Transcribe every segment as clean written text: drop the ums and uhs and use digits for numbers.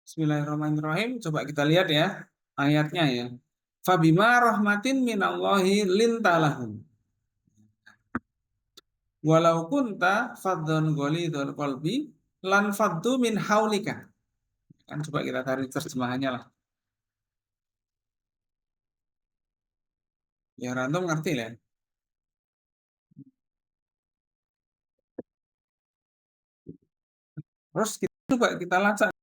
Bismillahirrahmanirrahim. Coba kita lihat ya ayatnya ya. Fabima rahmatin minallahi lintalahum. Walau kunta faddan ghalidul qalbi lan faddu min haulika. Kan coba kita tarik terjemahannya lah. Ya Rantum ngerti lah. Terus kita coba kita lacak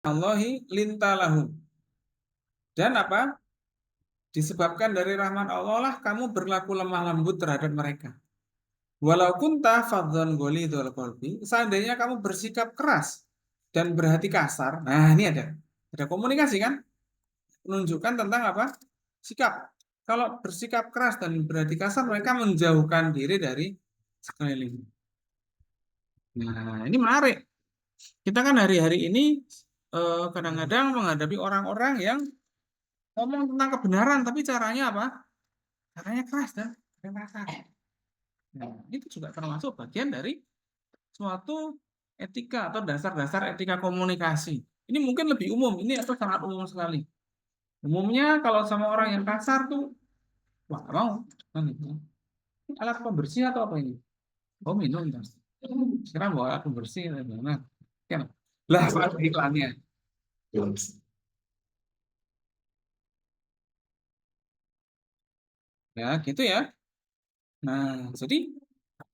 Allahi lintalahum. Dan apa? Disebabkan dari rahmat Allah lah kamu berlaku lemah lembut terhadap mereka. Walau kunta faddan ghalidul qalbi, seandainya kamu bersikap keras dan berhati kasar. Nah, ini ada komunikasi kan? Menunjukkan tentang apa? Sikap. Kalau bersikap keras dan berhati kasar, mereka menjauhkan diri dari sekeliling. Nah, ini menarik. Kita kan hari-hari ini kadang-kadang menghadapi orang-orang yang ngomong tentang kebenaran, tapi caranya apa? Caranya keras dan kasar. Nah, itu juga termasuk bagian dari suatu etika atau dasar-dasar etika komunikasi. Ini mungkin lebih umum, ini atau sangat umum sekali. Umumnya kalau sama orang yang kasar tuh, wah nggak mau. Ini alat pembersih atau apa ini? Oh minum. Sekarang bawa alat pembersih, nah, kan? Lah, soal iklannya. Ya, gitu ya. Nah, jadi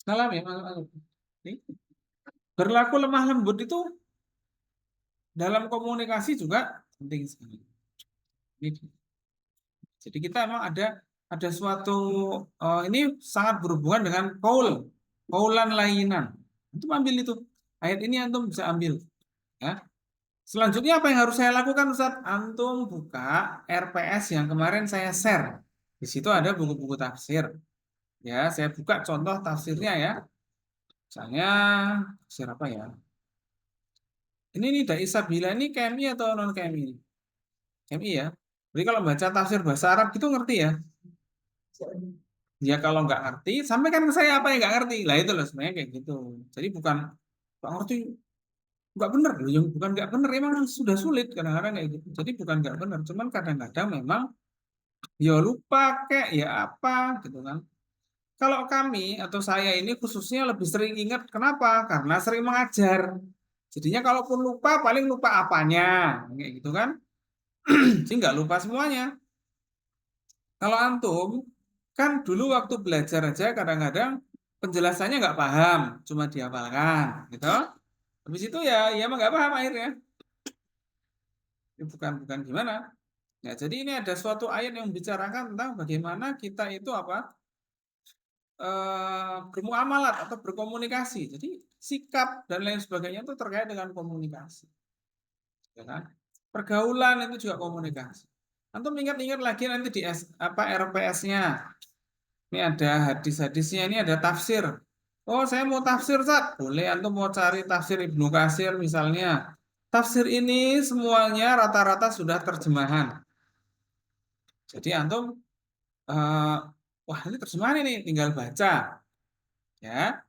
salam ya, berlaku lemah lembut itu dalam komunikasi juga penting sekali. Jadi kita memang ada suatu ini sangat berhubungan dengan kaulan layinan. Antum ambil itu. Ayat ini antum bisa ambil, ya. Selanjutnya apa yang harus saya lakukan, Ustaz? Antum buka RPS yang kemarin saya share. Di situ ada buku-buku tafsir. Ya, saya buka contoh tafsirnya ya. Misalnya tafsir apa ya? Ini nih Dai Sabila ini KMI atau non KMI? KMI ya. Jadi kalau baca tafsir bahasa Arab gitu ngerti ya? Ya kalau nggak ngerti, sampaikan ke saya apa yang nggak ngerti. Lah itu loh sebenarnya kayak gitu. Jadi bukan nggak ngerti, nggak bener loh. Yang bukan nggak bener, emang sudah sulit kadang-kadang kayak gitu. Jadi bukan nggak bener, cuman kadang-kadang memang ya lupa kayak ya apa gitu kan. Kalau kami atau saya ini khususnya lebih sering ingat, kenapa? Karena sering mengajar. Jadinya kalaupun lupa, paling lupa apanya, kayak gitu kan. Jadi nggak lupa semuanya. Kalau antum, kan dulu waktu belajar aja kadang-kadang penjelasannya nggak paham, cuma dihafalkan, gitu. Habis itu ya emang nggak paham akhirnya. Ini bukan gimana. Ya, jadi ini ada suatu ayat yang membicarakan tentang bagaimana kita itu apa bermuamalat atau berkomunikasi. Jadi sikap dan lain sebagainya itu terkait dengan komunikasi, ya kan? Pergaulan itu juga komunikasi. Antum ingat-ingat lagi nanti di RPS-nya. Ini ada hadis-hadisnya, ini ada tafsir. Oh, saya mau tafsir, Zat. Boleh, antum mau cari tafsir Ibnu Katsir misalnya. Tafsir ini semuanya rata-rata sudah terjemahan. Jadi antum, eh, wah ini terjemahan ini, tinggal baca. Ya,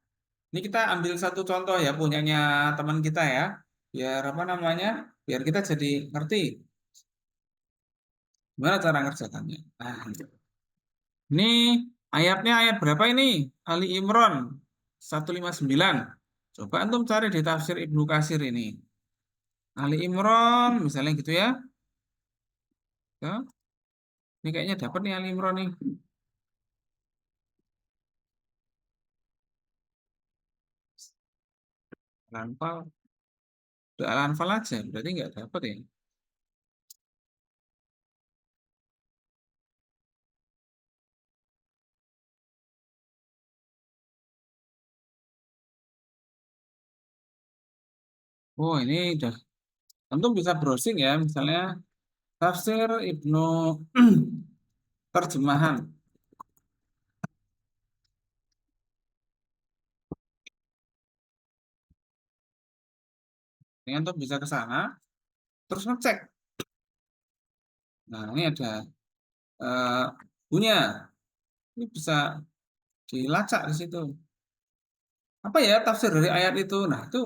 ini kita ambil satu contoh ya, punyanya teman kita ya. Biar apa namanya? Biar kita jadi ngerti gimana cara ngerjakannya. Nah, ini ayatnya ayat berapa ini? Ali Imran 159. Coba antum cari di tafsir Ibnu Katsir ini. Ali Imran misalnya gitu ya. Ya, ini kayaknya dapat nih Ali Imran nih. Al-Anfal. Udah Al-Anfal aja, berarti nggak dapat ya. Oh, ini udah. Antum bisa browsing ya, misalnya tafsir Ibnu terjemahan. Ini antum bisa ke sana, terus ngecek. Nah, ini ada eh, punya. Ini bisa dilacak di situ. apa ya tafsir dari ayat itu. Nah, itu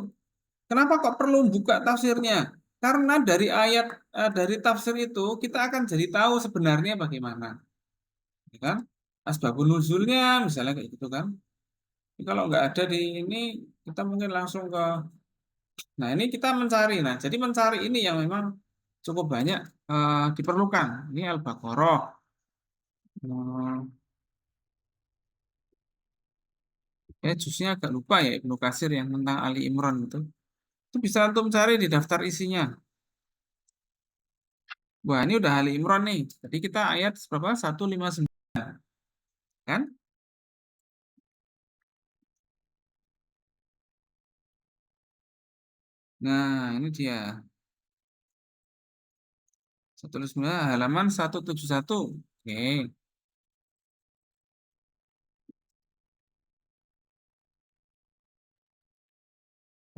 kenapa kok perlu buka tafsirnya? Karena dari ayat dari tafsir itu kita akan jadi tahu sebenarnya bagaimana, ya kan? Asbabun nuzulnya misalnya kayak gitu kan. Jadi kalau nggak ada di ini kita mungkin langsung ke. Nah, ini kita mencari. Nah, jadi mencari ini yang memang cukup banyak diperlukan. Ini Al-Baqarah. Hmm, ya, jusnya agak lupa ya Ibnu Katsir yang tentang Ali Imran itu. Itu bisa antum cari di daftar isinya. Wah, ini udah Ali Imran nih. Jadi kita ayat berapa? 159 kan? Nah, ini dia. 159 halaman 171. Oke.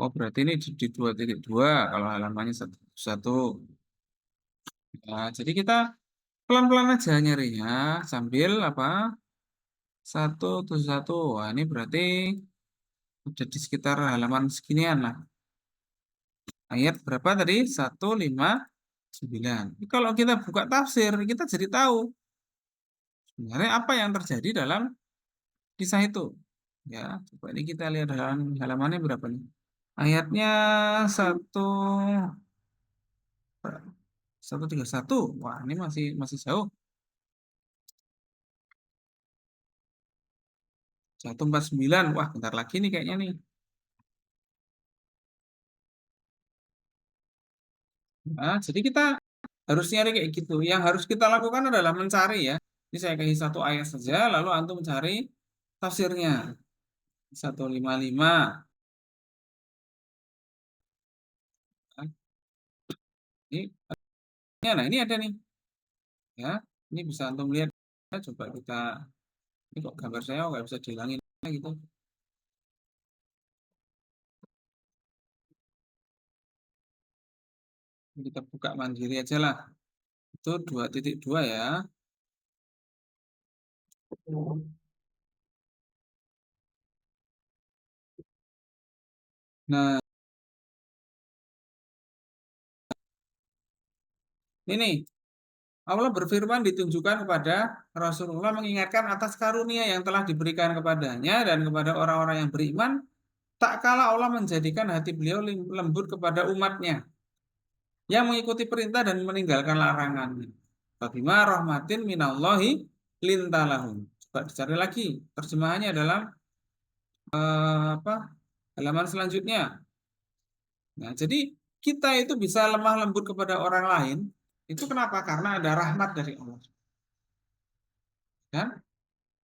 Oh, berarti ini di 2.2 kalau halamannya 171. Nah, jadi kita pelan-pelan aja nyarinya sambil apa? 171. Wah, ini berarti udah di sekitar halaman seginian lah. Ayat berapa tadi? 159. Kalau kita buka tafsir, kita jadi tahu sebenarnya apa yang terjadi dalam kisah itu. Ya, coba ini kita lihat halamannya berapa nih? Ayatnya 131. Wah, ini masih masih jauh. 149. Wah, bentar lagi nih kayaknya nih. Nah, jadi kita harus nyari kayak gitu. Yang harus kita lakukan adalah mencari ya. Ini saya kasih satu ayat saja, lalu antum mencari tafsirnya. 155. Nah, ini, nah ini ada nih. Ya, ini bisa antum lihat. Ya, coba kita, ini kok gambar saya nggak bisa dihilangin gitu. Ini kita buka mandiri aja lah. Itu 2.2 ya. Nah, ini Allah berfirman ditunjukkan kepada Rasulullah mengingatkan atas karunia yang telah diberikan kepadanya dan kepada orang-orang yang beriman, tak kala Allah menjadikan hati beliau lembut kepada umatnya yang mengikuti perintah dan meninggalkan larangannya. Fabima rahmatin minallahi lintalahum. Coba dicari lagi. Terjemahannya adalah apa? Halaman selanjutnya. Nah, jadi kita itu bisa lemah lembut kepada orang lain. Itu kenapa? Karena ada rahmat dari Allah. Kan?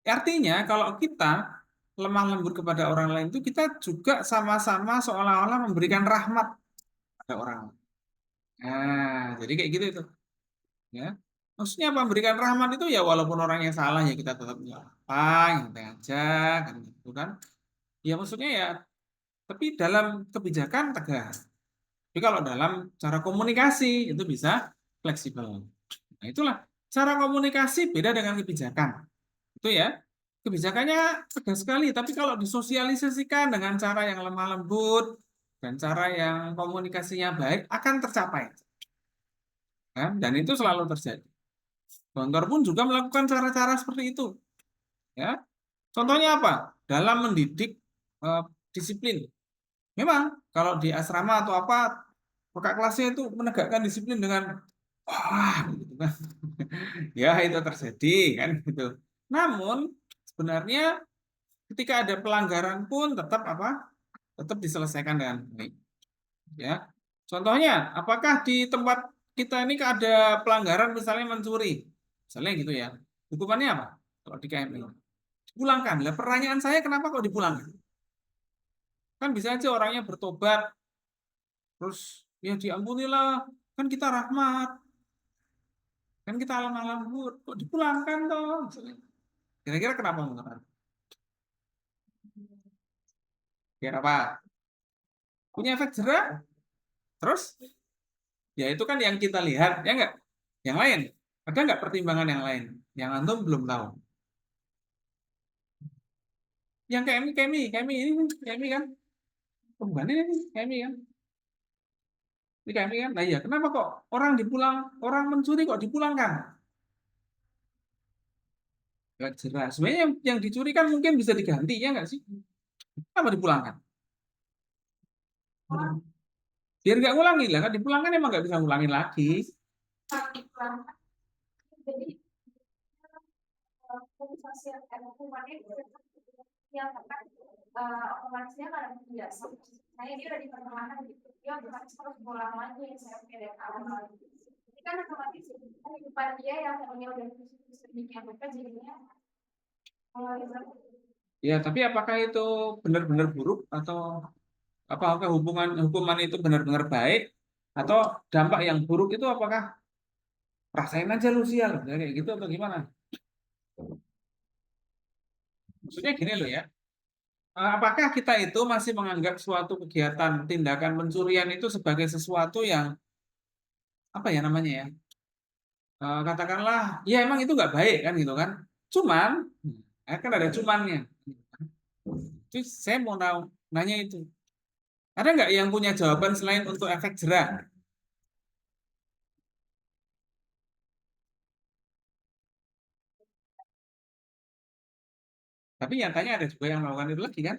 Artinya kalau kita lemah lembut kepada orang lain itu kita juga sama-sama seolah-olah memberikan rahmat pada orang lain. Nah, jadi kayak gitu itu, ya. Maksudnya apa? Memberikan rahmat itu ya walaupun orangnya salah ya kita tetap nggak apa, yang aja kan gitu kan. Ya maksudnya ya, tapi dalam kebijakan tegas. Tapi kalau dalam cara komunikasi itu bisa fleksibel. Nah, itulah cara komunikasi beda dengan kebijakan. Itu ya. Kebijakannya tegas sekali, tapi kalau disosialisasikan dengan cara yang lemah lembut dan cara yang komunikasinya baik akan tercapai. Kan? Dan itu selalu terjadi. Gontor pun juga melakukan cara-cara seperti itu. Ya, contohnya apa? Dalam mendidik eh, disiplin. Memang kalau di asrama atau apa, kakak kelasnya itu menegakkan disiplin dengan wah, gitu kan. Ya, itu terjadi kan gitu. Namun sebenarnya ketika ada pelanggaran pun tetap apa? Tetap diselesaikan dengan baik. Ya, contohnya, apakah di tempat kita ini ada pelanggaran misalnya mencuri, misalnya gitu ya, hukumannya apa? Kalau di KMI, dipulangkan. Lah pertanyaan saya kenapa kok dipulangkan? Kan bisa aja orangnya bertobat, terus ya diampunilah, kan kita rahmat, kan kita alam-alam kok dipulangkan toh? Misalnya. Kira-kira kenapa menurut Anda? Kira apa? Punya efek jerah? Terus ya itu kan yang kita lihat, ya enggak? Yang lain, ada nggak pertimbangan yang lain? Yang antum belum tahu. Yang kemi ini kemi kan? Bukan ini kemi kan? Ini kemi kan? Nah iya, kenapa kok orang mencuri kok dipulangkan? Gak jelas. Sebenarnya yang dicuri kan mungkin bisa diganti ya nggak sih? Kenapa dipulangkan? Biar nggak ngulangi lah kan? Dipulangkan emang nggak bisa ngulangin lagi. Ya, tapi apakah itu benar-benar buruk atau apakah hukuman itu benar-benar baik atau dampak yang buruk itu apakah rasain aja lu sial kayak gitu atau gimana? Maksudnya gini loh ya. Apakah kita itu masih menganggap suatu kegiatan tindakan pencurian itu sebagai sesuatu yang apa ya namanya ya? Katakanlah, ya emang itu nggak baik kan gitu kan? Cuman, kan ada cumannya. Terus saya mau nanya itu, ada nggak yang punya jawaban selain untuk efek jerah? Tapi nyatanya ada juga yang melakukan itu lagi kan?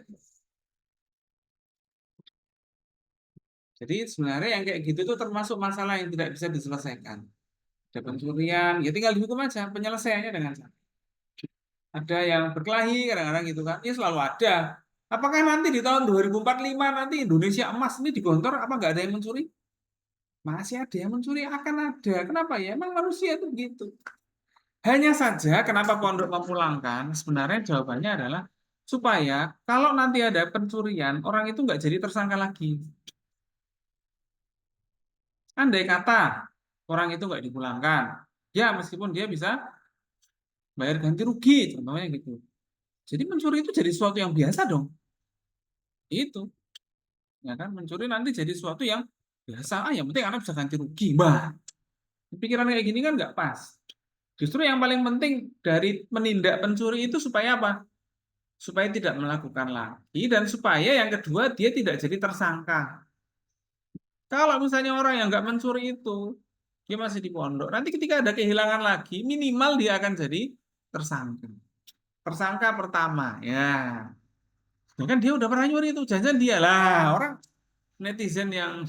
Jadi sebenarnya yang kayak gitu tuh termasuk masalah yang tidak bisa diselesaikan. Ada pencurian, ya tinggal dihukum aja penyelesaiannya dengan cara. Ada yang berkelahi kadang-kadang gitu kan. Ya selalu ada. Apakah nanti di tahun 2045 nanti Indonesia emas ini digontor apa nggak ada yang mencuri? Masih ada yang mencuri akan ada. Kenapa ya? Emang manusia itu gitu. Hanya saja kenapa pondok memulangkan? Sebenarnya jawabannya adalah supaya kalau nanti ada pencurian orang itu nggak jadi tersangka lagi. Andai kata orang itu nggak dipulangkan, ya meskipun dia bisa bayar ganti rugi, contohnya gitu. Jadi mencuri itu jadi sesuatu yang biasa dong. Itu, ya kan? Mencuri nanti jadi sesuatu yang biasa. Ah, yang penting anak bisa ganti rugi. Bah, pikiran kayak gini kan nggak pas. Justru yang paling penting dari menindak pencuri itu supaya apa? Supaya tidak melakukan lagi dan supaya yang kedua dia tidak jadi tersangka. Kalau misalnya orang yang nggak mencuri itu dia masih di pondok, nanti ketika ada kehilangan lagi, minimal dia akan jadi tersangka. Tersangka pertama, ya. Ya kan dia udah pernah nyuri itu, jangan dia lah. Orang netizen yang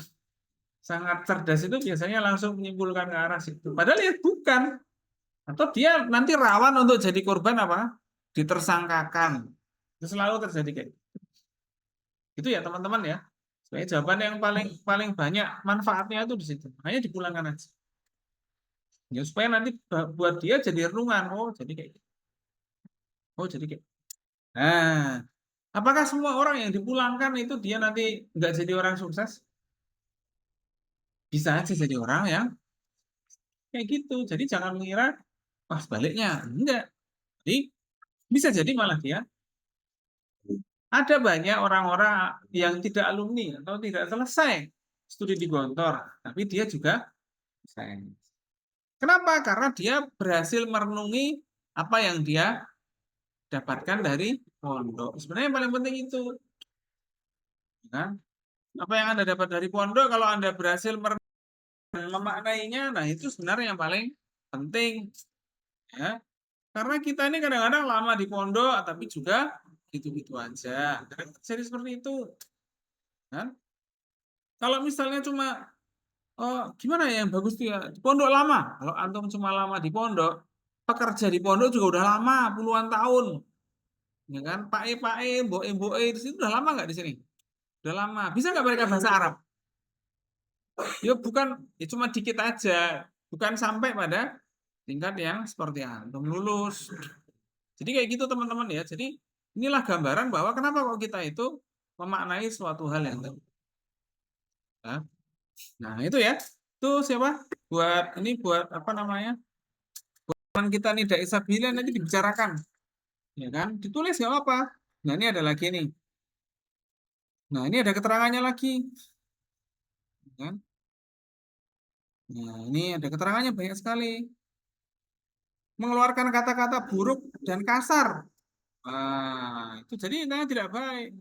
sangat cerdas itu biasanya langsung menyimpulkan ke arah situ. Padahal ya bukan. Atau dia nanti rawan untuk jadi korban apa? Ditersangkakan. Itu selalu terjadi kayak itu ya teman-teman ya. Sebenarnya jawaban yang paling paling banyak manfaatnya itu di situ. Hanya dipulangkan aja. Ya supaya nanti buat dia jadi renungan. Oh, jadi kayak gitu. Oh, jadi kayak. Nah, apakah semua orang yang dipulangkan itu dia nanti nggak jadi orang sukses? Bisa aja jadi orang yang kayak gitu. Jadi jangan mengira, wah sebaliknya. Enggak. Jadi bisa jadi malah dia ada banyak orang-orang yang tidak alumni atau tidak selesai studi di Gontor, tapi dia juga selesai. Kenapa? Karena dia berhasil merenungi apa yang dia dapatkan dari pondok. Sebenarnya yang paling penting itu, kan? Apa yang Anda dapat dari pondok, kalau Anda berhasil memaknainya, nah itu sebenarnya yang paling penting, ya. Karena kita ini kadang-kadang lama di pondok, tapi juga gitu-gitu aja. Jadi seperti itu, kan? Kalau misalnya cuma oh, gimana ya yang bagus tuh ya? Di pondok lama. Kalau antum cuma lama di pondok, pekerja di pondok juga udah lama, puluhan tahun. Ya kan? Pak E, Mbok E, di sini udah lama nggak di sini? Udah lama. Bisa nggak mereka bahasa Arab? Ya bukan, ya cuma dikit aja. Bukan sampai pada tingkat yang seperti antum lulus. Jadi kayak gitu teman-teman ya. Jadi inilah gambaran bahwa kenapa kok kita itu memaknai suatu hal yang tadi. Nah, itu ya. Itu siapa? Buat apa namanya? Teman kita nih Dai Sabila nanti dibicarakan, ya kan? Ditulis nggak apa. Nah, ini ada lagi nih. Nah, ini ada keterangannya lagi, ya kan? Nah, ini ada keterangannya banyak sekali. Mengeluarkan kata-kata buruk dan kasar Itu jadi intinya tidak baik.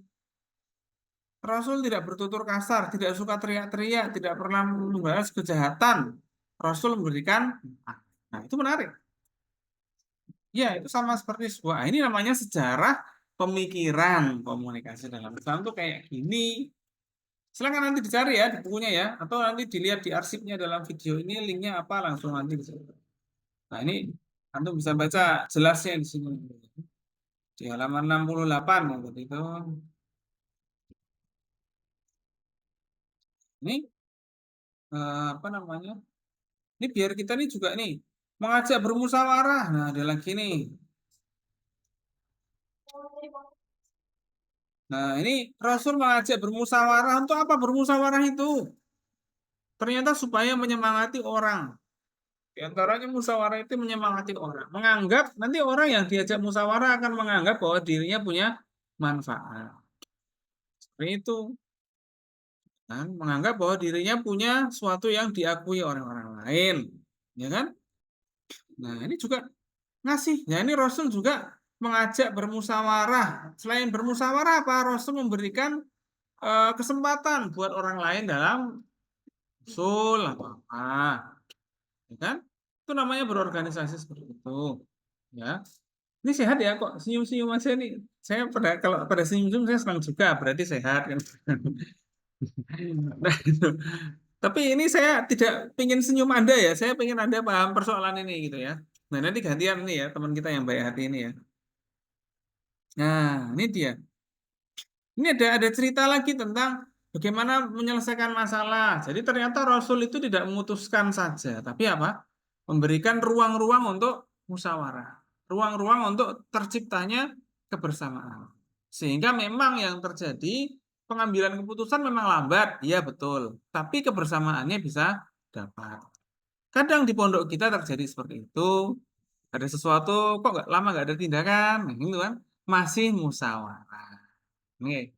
Rasul tidak bertutur kasar, tidak suka teriak-teriak, tidak pernah membalas kejahatan. Rasul memberikan, nah itu menarik. Ya, itu sama seperti sebuah. Ini namanya sejarah pemikiran komunikasi dalam Islam tuh kayak gini. Silakan nanti dicari ya di bukunya ya, atau nanti dilihat di arsipnya dalam video ini linknya apa langsung nanti bisa. Nah ini antum bisa baca jelasnya di sini di halaman 68 ya tadi itu. Ini apa namanya? Ini biar kita nih juga nih mengajak bermusyawarah. Nah ada lagi nih. Nah ini Rasul mengajak bermusyawarah untuk apa bermusyawarah itu? Ternyata supaya menyemangati orang. Di antaranya musyawarah itu menyemangati orang. Menganggap nanti orang yang diajak musyawarah akan menganggap bahwa dirinya punya manfaat. Seperti itu. Kan? Menganggap bahwa dirinya punya sesuatu yang diakui oleh orang lain. Ya kan? Nah, ini juga ngasih. Ya, ini Rasul juga mengajak bermusyawarah. Selain bermusyawarah apa? Rasul memberikan kesempatan buat orang lain dalam usul atau apa. Ya kan? Itu namanya berorganisasi seperti itu. Ya. Ini sehat ya kok senyum-senyum aja nih. Saya kalau pada senyum-senyum saya senang juga, berarti sehat kan. Nah, itu. Tapi ini saya tidak ingin senyum Anda ya, saya ingin Anda paham persoalan ini gitu ya. Nah, nanti gantian nih ya teman kita yang baik hati ini ya. Nah, ini dia. Ini ada cerita lagi tentang bagaimana menyelesaikan masalah. Jadi ternyata Rasul itu tidak memutuskan saja, tapi apa? Memberikan ruang-ruang untuk musyawarah, ruang-ruang untuk terciptanya kebersamaan. Sehingga memang yang terjadi pengambilan keputusan memang lambat, iya betul, tapi kebersamaannya bisa dapat. Kadang di pondok kita terjadi seperti itu. Ada sesuatu kok nggak lama nggak ada tindakan, nah, gitu kan? Masih musyawarah. Oke.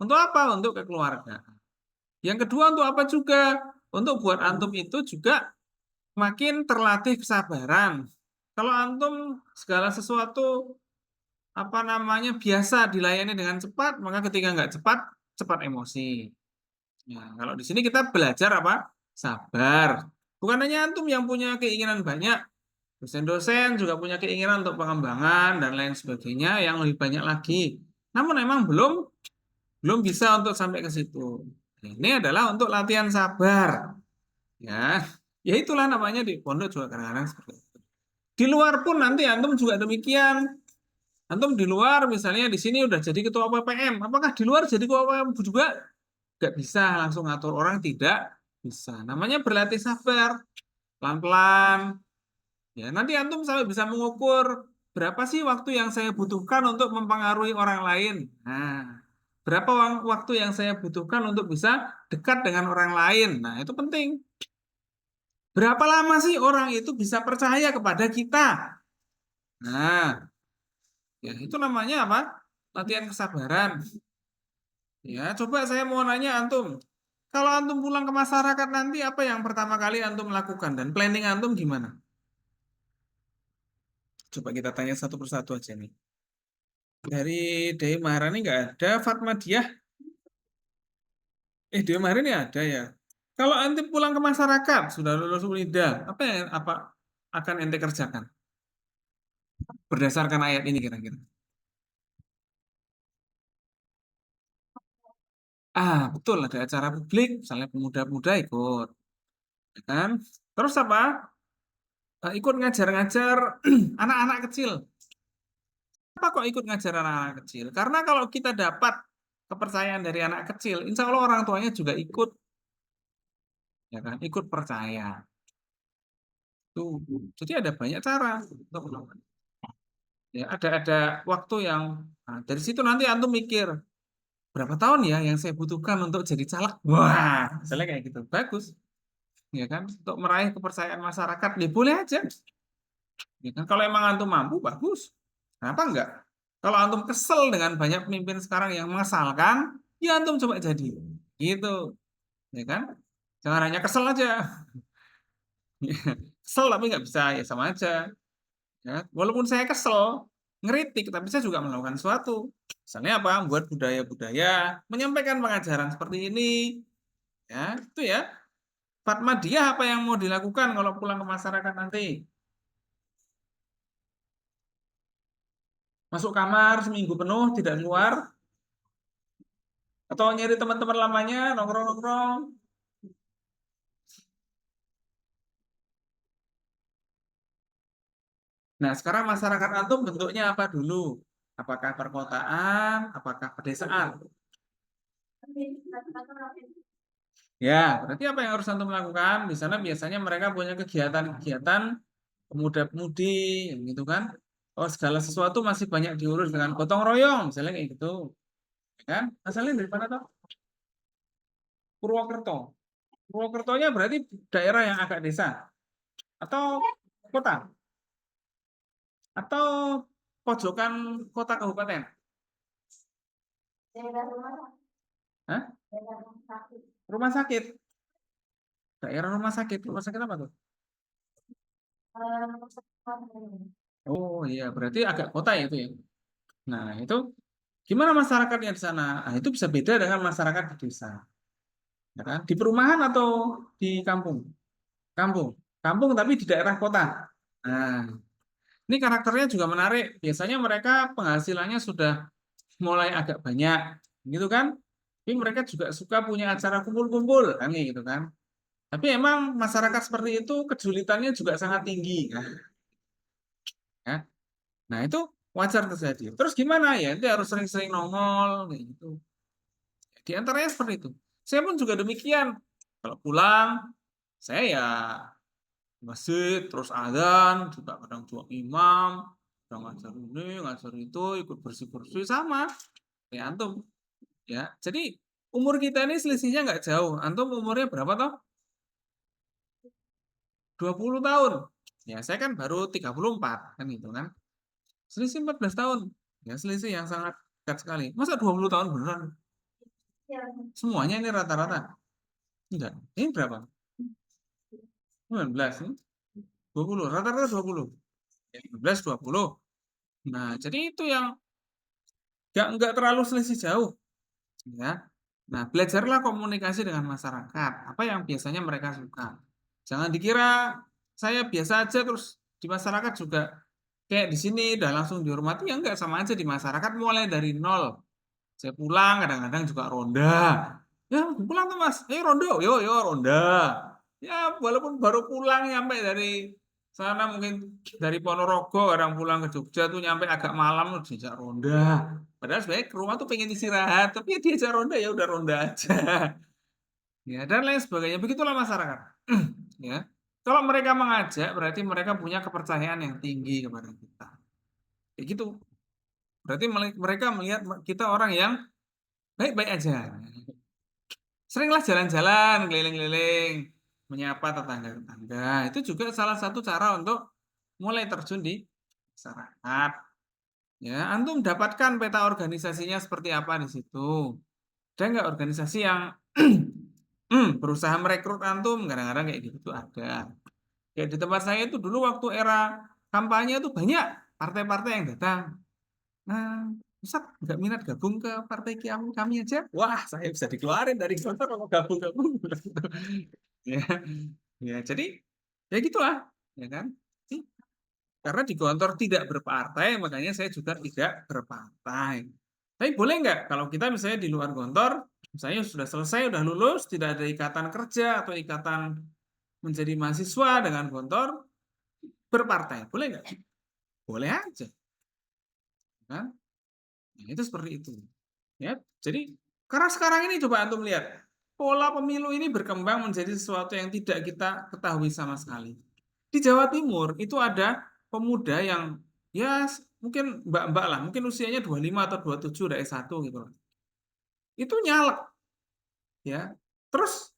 Untuk apa? Untuk kekeluargaan. Yang kedua untuk apa juga? Untuk buat antum itu juga makin terlatih kesabaran. Kalau antum segala sesuatu apa namanya biasa dilayani dengan cepat, maka ketika nggak cepat, cepat emosi. Ya, kalau di sini kita belajar apa? Sabar. Bukan hanya antum yang punya keinginan banyak, dosen-dosen juga punya keinginan untuk pengembangan dan lain sebagainya yang lebih banyak lagi. Namun memang belum bisa untuk sampai ke situ. Ini adalah untuk latihan sabar. Ya, ya itulah namanya di pondok juga kadang-kadang seperti itu. Di luar pun nanti antum juga demikian. Antum di luar misalnya di sini udah jadi ketua PPM, apakah di luar jadi ketua PPM juga? Gak bisa langsung ngatur orang, tidak bisa. Namanya berlatih sabar, pelan-pelan. Ya, nanti antum sampai bisa mengukur berapa sih waktu yang saya butuhkan untuk mempengaruhi orang lain. Nah, berapa waktu yang saya butuhkan untuk bisa dekat dengan orang lain. Nah, itu penting. Berapa lama sih orang itu bisa percaya kepada kita? Nah, ya itu namanya apa? Latihan kesabaran. Ya, coba saya mau nanya antum. Kalau antum pulang ke masyarakat nanti apa yang pertama kali antum lakukan dan planning antum gimana? Coba kita tanya satu persatu aja nih. Dari Dewi Maharani nggak ada, Fatma Diah. Dewi Maharani ada ya. Kalau antum pulang ke masyarakat sudah lulus UNIDA, apa akan ente kerjakan berdasarkan ayat ini kira-kira? Betul ada acara publik, misalnya pemuda-pemuda ikut, ya kan? Terus apa? Ikut ngajar-ngajar anak-anak kecil. Kenapa kok ikut ngajar anak-anak kecil? Karena kalau kita dapat kepercayaan dari anak kecil, insya Allah orang tuanya juga ikut, ya kan? Ikut percaya. Tuh. Jadi ada banyak cara untuk melakukan. Ya, ada waktu yang dari situ nanti antum mikir berapa tahun ya yang saya butuhkan untuk jadi caleg. Wah, misalnya kayak gitu. Bagus, ya kan? Untuk meraih kepercayaan masyarakat, ya boleh aja. Ya kan? Kalau emang antum mampu, bagus. Kenapa enggak? Kalau antum kesel dengan banyak pemimpin sekarang yang mengesalkan, ya antum coba jadi. Gitu, ya kan? Jangan hanya kesel aja. Kesel tapi nggak bisa, ya sama aja. Ya. Walaupun saya kesel, ngeritik, tapi saya juga melakukan sesuatu. Misalnya apa? Buat budaya-budaya, menyampaikan pengajaran seperti ini. Ya, itu ya. Fatma dia apa yang mau dilakukan kalau pulang ke masyarakat nanti? Masuk kamar seminggu penuh, tidak keluar, atau nyari teman-teman lamanya, nongkrong-nongkrong. Nah, sekarang masyarakat antum bentuknya apa dulu? Apakah perkotaan, apakah pedesaan? Ya, berarti apa yang harus antum lakukan? Di sana biasanya mereka punya kegiatan-kegiatan pemuda-pemudi, gitu kan? Oh, segala sesuatu masih banyak diurus dengan gotong royong, misalnya kayak gitu, ya kan? Asalnya dari mana toh? Purwokerto. Purwokertonya berarti daerah yang agak desa atau kota atau pojokan kota kabupaten? Hah? Rumah sakit. Daerah rumah sakit. Rumah sakit apa tuh? Oh iya, berarti agak kota ya itu ya. Nah, itu gimana masyarakatnya di sana? Nah, itu bisa beda dengan masyarakat di desa. Ya kan? Di perumahan atau di kampung? Kampung. Kampung tapi di daerah kota. Nah, ini karakternya juga menarik. Biasanya mereka penghasilannya sudah mulai agak banyak, gitu kan? Tapi mereka juga suka punya acara kumpul-kumpul, kan gitu kan? Tapi emang masyarakat seperti itu kejulitannya juga sangat tinggi, kan? Ya. Nah, itu wajar terjadi. Terus gimana ya? Itu harus sering-sering nongol, kayak gitu. Di antaranya seperti itu. Saya pun juga demikian. Kalau pulang, saya ya masjid, terus azan, juga kadang juga imam, kadang ngajar ini, ngajar itu, ikut bersih-bersih sama. Ya antum, ya. Jadi umur kita ini selisihnya nggak jauh. Antum umurnya berapa toh? 20 tahun. Ya, saya kan baru 34 kan gitu kan. Selisih 14 tahun. Ya, selisih yang sangat dekat sekali. Masa 20 tahun beneran? Semuanya ini rata-rata. Enggak. Ini berapa? 19 ini. 20. Rata-rata 20. Ya, 15, 20. Nah, jadi itu yang nggak terlalu selisih jauh. Ya. Nah, belajarlah komunikasi dengan masyarakat. Apa yang biasanya mereka suka. Jangan dikira saya biasa aja terus di masyarakat juga kayak di sini udah langsung dihormati, ya enggak, sama aja di masyarakat mulai dari nol. Saya pulang kadang-kadang juga ronda. Ya, pulang tuh Mas. Rondo. Yo yo ronda. Ya, walaupun baru pulang nyampe dari sana mungkin dari Ponorogo kadang pulang ke Jogja tuh nyampe agak malam tuh diajak ronda. Padahal sebenarnya ke rumah tuh pengen istirahat, tapi ya diajak ronda ya udah ronda aja. Ya, dan lain sebagainya. Begitulah masyarakat. Ya. Kalau mereka mengajak berarti mereka punya kepercayaan yang tinggi kepada kita. Kayak gitu. Berarti mereka melihat kita orang yang baik-baik aja. Seringlah jalan-jalan, keliling-keliling, menyapa tetangga-tetangga. Itu juga salah satu cara untuk mulai terjun di masyarakat. Ya, antum dapatkan peta organisasinya seperti apa di situ. Ada nggak organisasi yang berusaha merekrut antum? Kadang-kadang kayak gitu tuh ada. Kayak di tempat saya itu dulu waktu era kampanye itu banyak partai-partai yang datang. Nah, Ustaz nggak minat gabung ke partai kami aja? Wah, saya bisa dikeluarin dari kantor kalau gabung-gabung. Ya, ya, jadi ya gitulah, ya kan? Karena di Gontor tidak berpartai, makanya saya juga tidak berpartai. Tapi boleh nggak kalau kita misalnya di luar Gontor, misalnya sudah selesai, sudah lulus, tidak ada ikatan kerja atau ikatan menjadi mahasiswa dengan Gontor, berpartai, boleh nggak? Boleh aja, kan? Nah, itu seperti itu. Ya, jadi karena sekarang ini coba antum lihat, pola pemilu ini berkembang menjadi sesuatu yang tidak kita ketahui sama sekali. Di Jawa Timur itu ada pemuda yang ya mungkin mbak-mbak lah, mungkin usianya 25 atau 27 udah S1 gitu loh. Itu nyalek ya. Terus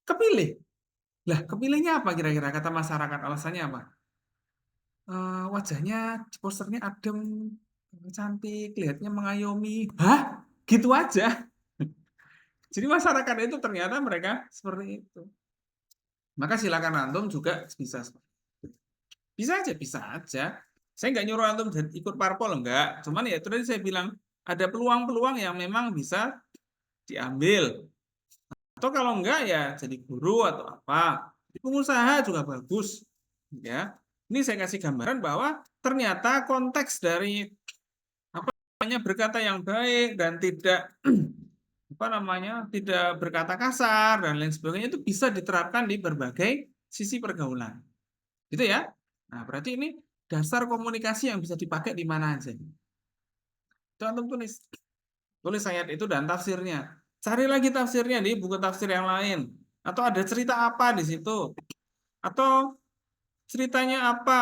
kepilih. Lah, kepilihnya apa kira-kira kata masyarakat? Alasannya apa? Wajahnya posternya adem, cantik, lihatnya mengayomi. Hah? Gitu aja. Jadi masyarakat itu ternyata mereka seperti itu. Maka silakan antum juga bisa. Bisa aja, bisa aja. Saya nggak nyuruh antum ikut parpol, enggak. Cuman ya itu tadi saya bilang ada peluang-peluang yang memang bisa diambil. Atau kalau enggak ya jadi guru atau apa. Jadi pengusaha juga bagus. Ya. Ini saya kasih gambaran bahwa ternyata konteks dari apa namanya berkata yang baik dan tidak apa namanya tidak berkata kasar dan lain sebagainya itu bisa diterapkan di berbagai sisi pergaulan. Gitu ya. Nah, berarti ini dasar komunikasi yang bisa dipakai di mana aja. Itu antum tulis. Tulis ayat itu dan tafsirnya. Cari lagi tafsirnya di buku tafsir yang lain. Atau ada cerita apa di situ. Atau ceritanya apa.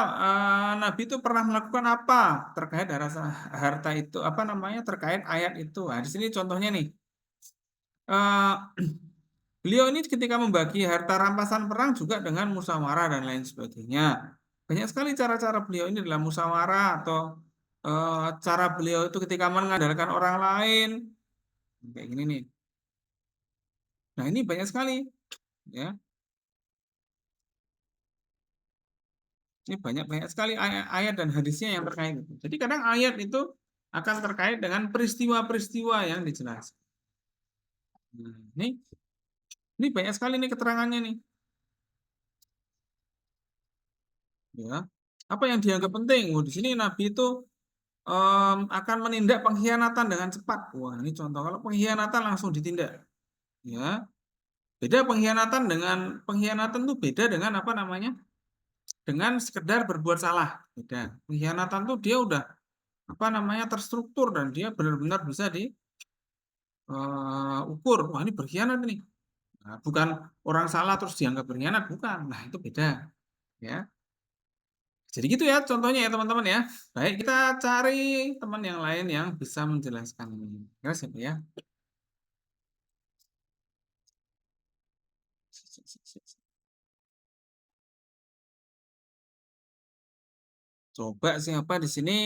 Nabi itu pernah melakukan apa terkait harta itu. Apa namanya terkait ayat itu. Nah, di sini contohnya nih. Eh, Beliau ini ketika membagi harta rampasan perang juga dengan musyawarah dan lain sebagainya. Banyak sekali cara-cara beliau ini dalam musyawarah atau cara beliau itu ketika mengandalkan orang lain. Kayak gini nih. Nah, ini banyak sekali ya. Ini banyak-banyak sekali ayat dan hadisnya yang terkait itu. Jadi kadang ayat itu akan terkait dengan peristiwa-peristiwa yang dijelaskan. Nah, ini banyak sekali nih keterangannya nih. Ya. Apa yang dianggap penting? Oh, di sini Nabi itu akan menindak pengkhianatan dengan cepat. Wah, ini contoh. Kalau pengkhianatan langsung ditindak. Ya. Beda pengkhianatan tuh beda dengan apa namanya? Dengan sekedar berbuat salah. Beda. Pengkhianatan tuh dia udah apa namanya terstruktur dan dia benar-benar bisa diukur. Wah, ini berkhianat nih. Nah, bukan orang salah terus dianggap berkhianat, bukan. Nah, itu beda. Ya. Jadi gitu ya contohnya ya teman-teman ya. Baik, kita cari teman yang lain yang bisa menjelaskan ini. Ya, siapa ya? Coba siapa di sini?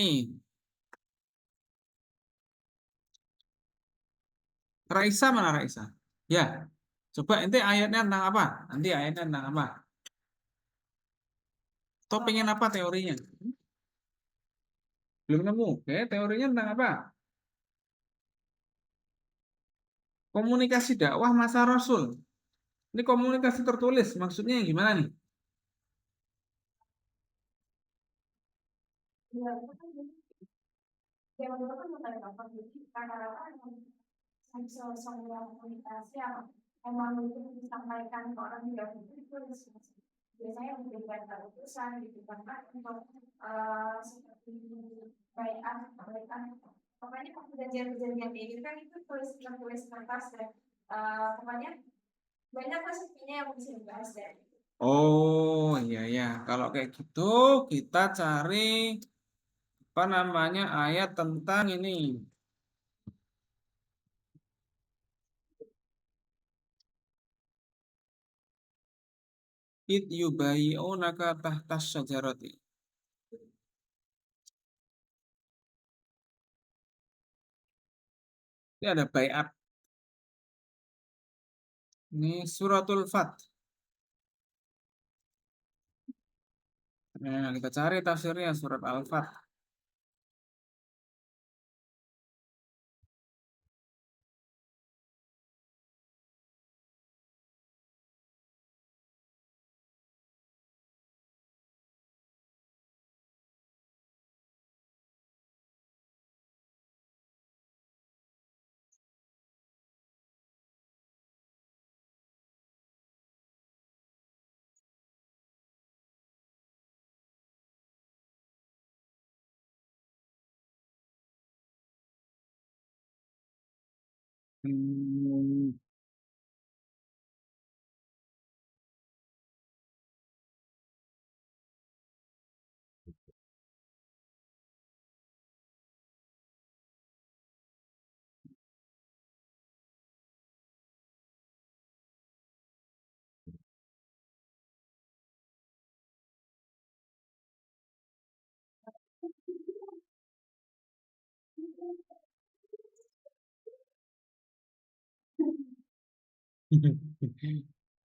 Raisa mana Raisa? Ya, coba ente ayatnya tentang apa? Nanti ayatnya tentang apa? Atau pengen apa teorinya? Belum nemu. Oke, teorinya tentang apa? Komunikasi dakwah masa Rasul. Ini komunikasi tertulis, maksudnya yang gimana nih? Oh iya ya, kalau kayak gitu kita cari apa namanya ayat tentang ini. Id yubayi'unaka tahtas syajarati. Ini ada bayat. Ini suratul Fat. Nah, kita cari tafsirnya surat Al-Fat. Hmm.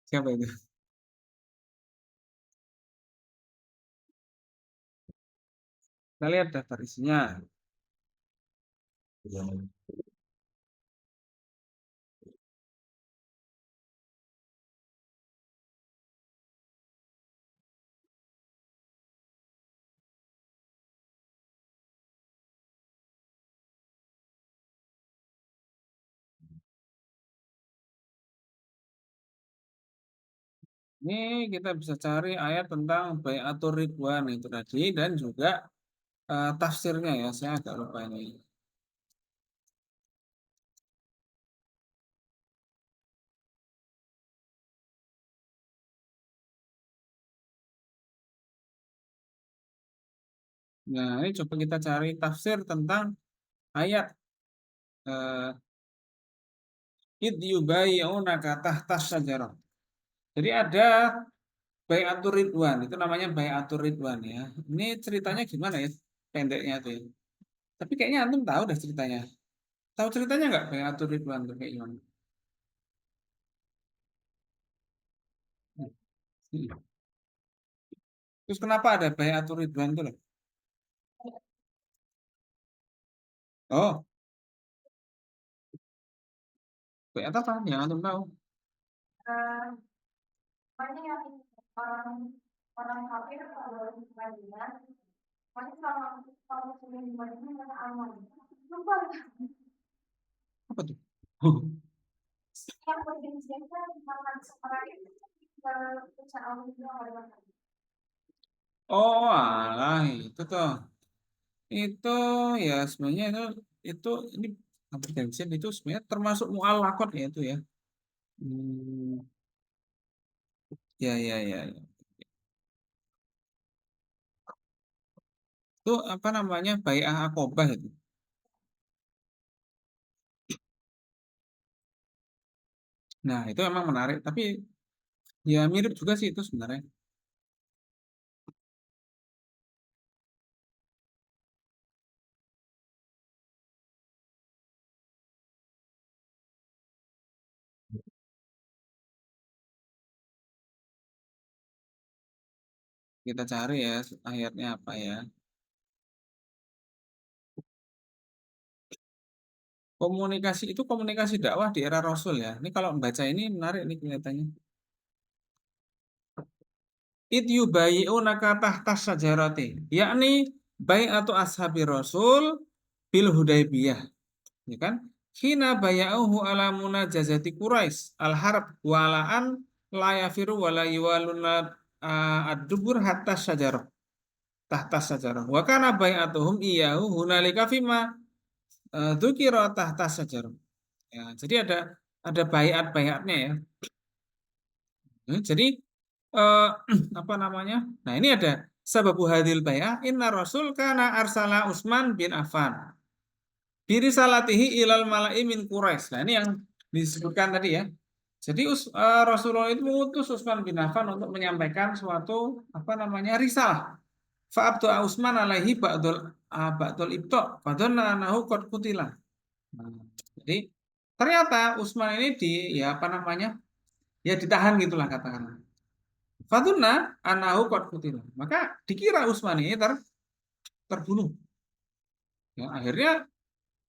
Siapa itu? Kita lihat daftar isinya. Ini kita bisa cari ayat tentang Bai'atur Ridwan itu tadi dan juga tafsirnya ya. Saya agak lupa ini. Nah, ini coba kita cari tafsir tentang ayat eh, id yubayi'unaka tahtas syajarah. Jadi ada Bai'atur Ridwan, itu namanya Bai'atur Ridwan ya. Ini ceritanya gimana ya? Pendeknya tuh ya. Tapi kayaknya antum tahu dah ceritanya. Tahu ceritanya nggak Bai'atur Ridwan tuh kayak gimana? Hmm. Terus kenapa ada Bai'atur Ridwan tuh loh? Oh, Bai'at apa yang antum tahu? Pokoknya yang orang orang kafir kalau di Madinah, pokoknya kalau muslim di Madinah mereka aman. Lupa apa tuh? Yang perjanjian kan makan seperti itu. Oh, alah itu tuh. Itu ya sebenarnya itu ini perjanjian itu sebenarnya termasuk mu'allaqat ya itu ya. Hmm, ya ya ya. Ya. Itu apa namanya? Bai'ah Aqobah itu. Nah, itu emang menarik, tapi ya mirip juga sih itu sebenarnya. Kita cari ya ayatnya apa ya. Komunikasi itu komunikasi dakwah di era Rasul ya. Ini kalau membaca ini menarik nih kelihatannya. It yubayi'unaka tahtas sajarati. Yakni atau ashabi Rasul bil Hudaybiyah. Ya kan? Hina baya'uhu ala munajazati Quraisy al-harb walaan la yafiru wa la yuwaluna ad-dubur hatta syajarah. Tahta syajarah. Wa kana bai'atuhum iyyahu hunalika fima dzukira tahta syajarah. Ya, jadi ada bayat-bayatnya ya. Jadi eh, apa namanya? Nah, ini ada sababu hadil bayah inna rasul kana arsala Utsman bin Affan birisalatihi ilal mala'i min Quraisy. Nah, ini yang disebutkan tadi ya. Jadi Rasulullah itu mengutus Utsman bin Affan untuk menyampaikan suatu apa namanya risalah. Fa'abdu Utsman alaihi ba'dul ibta fadhanna anahu qad qutila. Nah, jadi ternyata Utsman ini ya apa namanya? Ya ditahan gitulah katakanlah. Fatuna anahu qad qutila. Maka dikira Utsman ini terbunuh. Ya, akhirnya,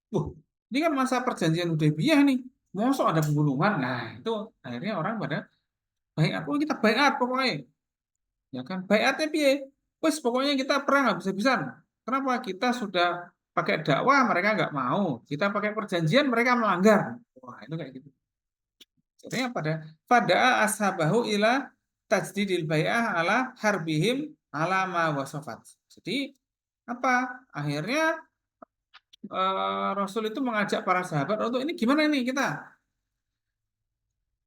wah, ini kan masa perjanjian Hudaybiyah nih. Mosok ada pembunuhan. Nah, itu akhirnya orang pada baiat. Oh, kita baiat pokoknya. Ya kan, baiatnya piye? Wes pokoknya kita perang habis-habisan. Kenapa? Kita sudah pakai dakwah, mereka nggak mau. Kita pakai perjanjian, mereka melanggar. Wah, itu kayak gitu. Jadinya pada ashabahu ila tajdidil bai'ah ala harbihim ala ma wasafat. Jadi apa? Akhirnya Rasul itu mengajak para sahabat untuk ini gimana ini kita.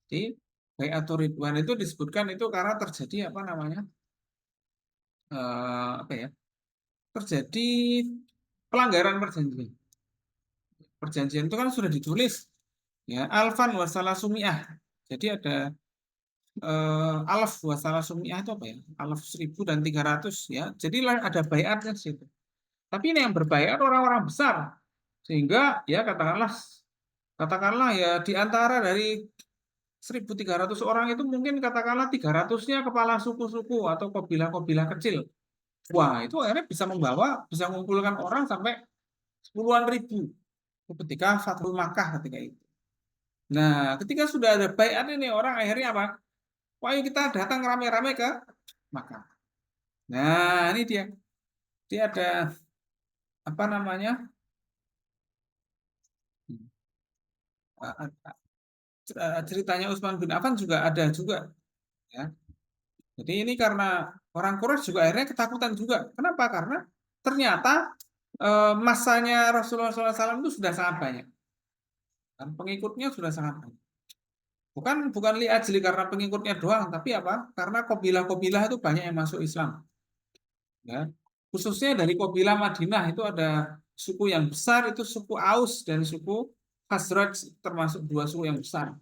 Jadi Bai'atur Ridwan itu disebutkan itu karena terjadi apa namanya? Apa ya? Terjadi pelanggaran perjanjian. Perjanjian itu kan sudah ditulis ya alfan wasalah sumiah. Jadi ada alaf wasalah sumiah itu apa ya? Alaf 1.300 ya. Jadi ada baiatnya di situ. Tapi ini yang berbaiat orang-orang besar. Sehingga ya katakanlah ya di antara dari 1.300 orang itu mungkin katakanlah 300-nya kepala suku-suku atau kabilah-kabilah kecil. Wah, itu akhirnya bisa mengumpulkan orang sampai puluhan ribu ketika Fathul Makkah ketika itu. Nah, ketika sudah ada baiat ini orang akhirnya apa? Wah, yuk kita datang rame-rame ke Makkah. Nah, ini dia. Dia ada apa namanya? Ceritanya Utsman bin Affan juga ada juga, ya. Jadi ini karena orang Quraisy juga akhirnya ketakutan juga. Kenapa? Karena ternyata masanya Rasulullah SAW itu sudah sangat banyak dan pengikutnya sudah sangat banyak. Bukan li'ajli karena pengikutnya doang, tapi apa? Karena kabilah-kabilah itu banyak yang masuk Islam. Ya. Khususnya dari kabilah Madinah itu ada suku yang besar, itu suku Aus dan suku Khazraj, termasuk dua suku yang besar.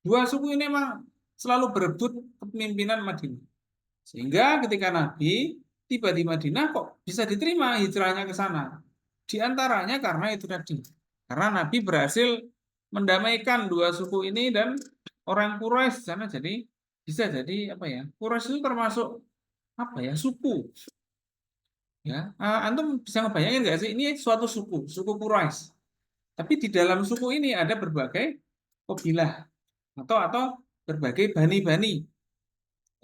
Dua suku ini memang selalu berebut kepemimpinan Madinah. Sehingga ketika Nabi tiba di Madinah kok bisa diterima hijrahnya ke sana. Di antaranya karena itu tadi. Karena Nabi berhasil mendamaikan dua suku ini dan orang Quraisy sana jadi bisa jadi apa ya? Quraisy itu termasuk apa ya? Suku. Ya, antum bisa ngebayangin nggak sih ini suatu suku Quraisy. Tapi di dalam suku ini ada berbagai kabilah atau berbagai bani-bani,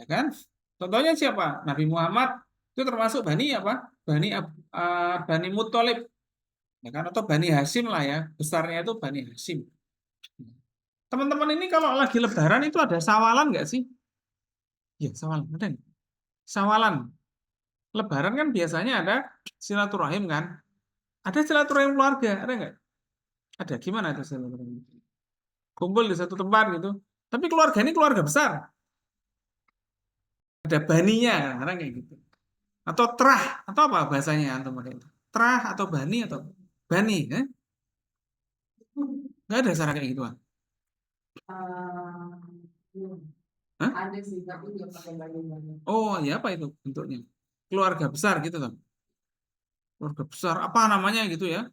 ya kan? Contohnya siapa? Nabi Muhammad itu termasuk bani apa? Bani Muthalib, ya kan? Atau Bani Hashim lah ya. Besarnya itu Bani Hashim. Teman-teman ini kalau lagi Lebaran itu ada sawalan nggak sih? Ya, sawalan. Ada nggak? Sawalan. Lebaran kan biasanya ada silaturahim kan? Ada silaturahim keluarga, ada nggak? Ada. Gimana itu silaturahim? Kumpul di satu tempat gitu. Tapi keluarga ini keluarga besar. Ada baninya, kadang kayak gitu. Atau terah, atau apa bahasanya antum pakai itu? Terah atau bani atau bani, eh? Nggak ada cara kayak gituan. Hah? Ada sih, tapi dia pakai bani-bani. Oh, ya apa itu bentuknya? Keluarga besar gitu toh. Keluarga besar, apa namanya gitu ya?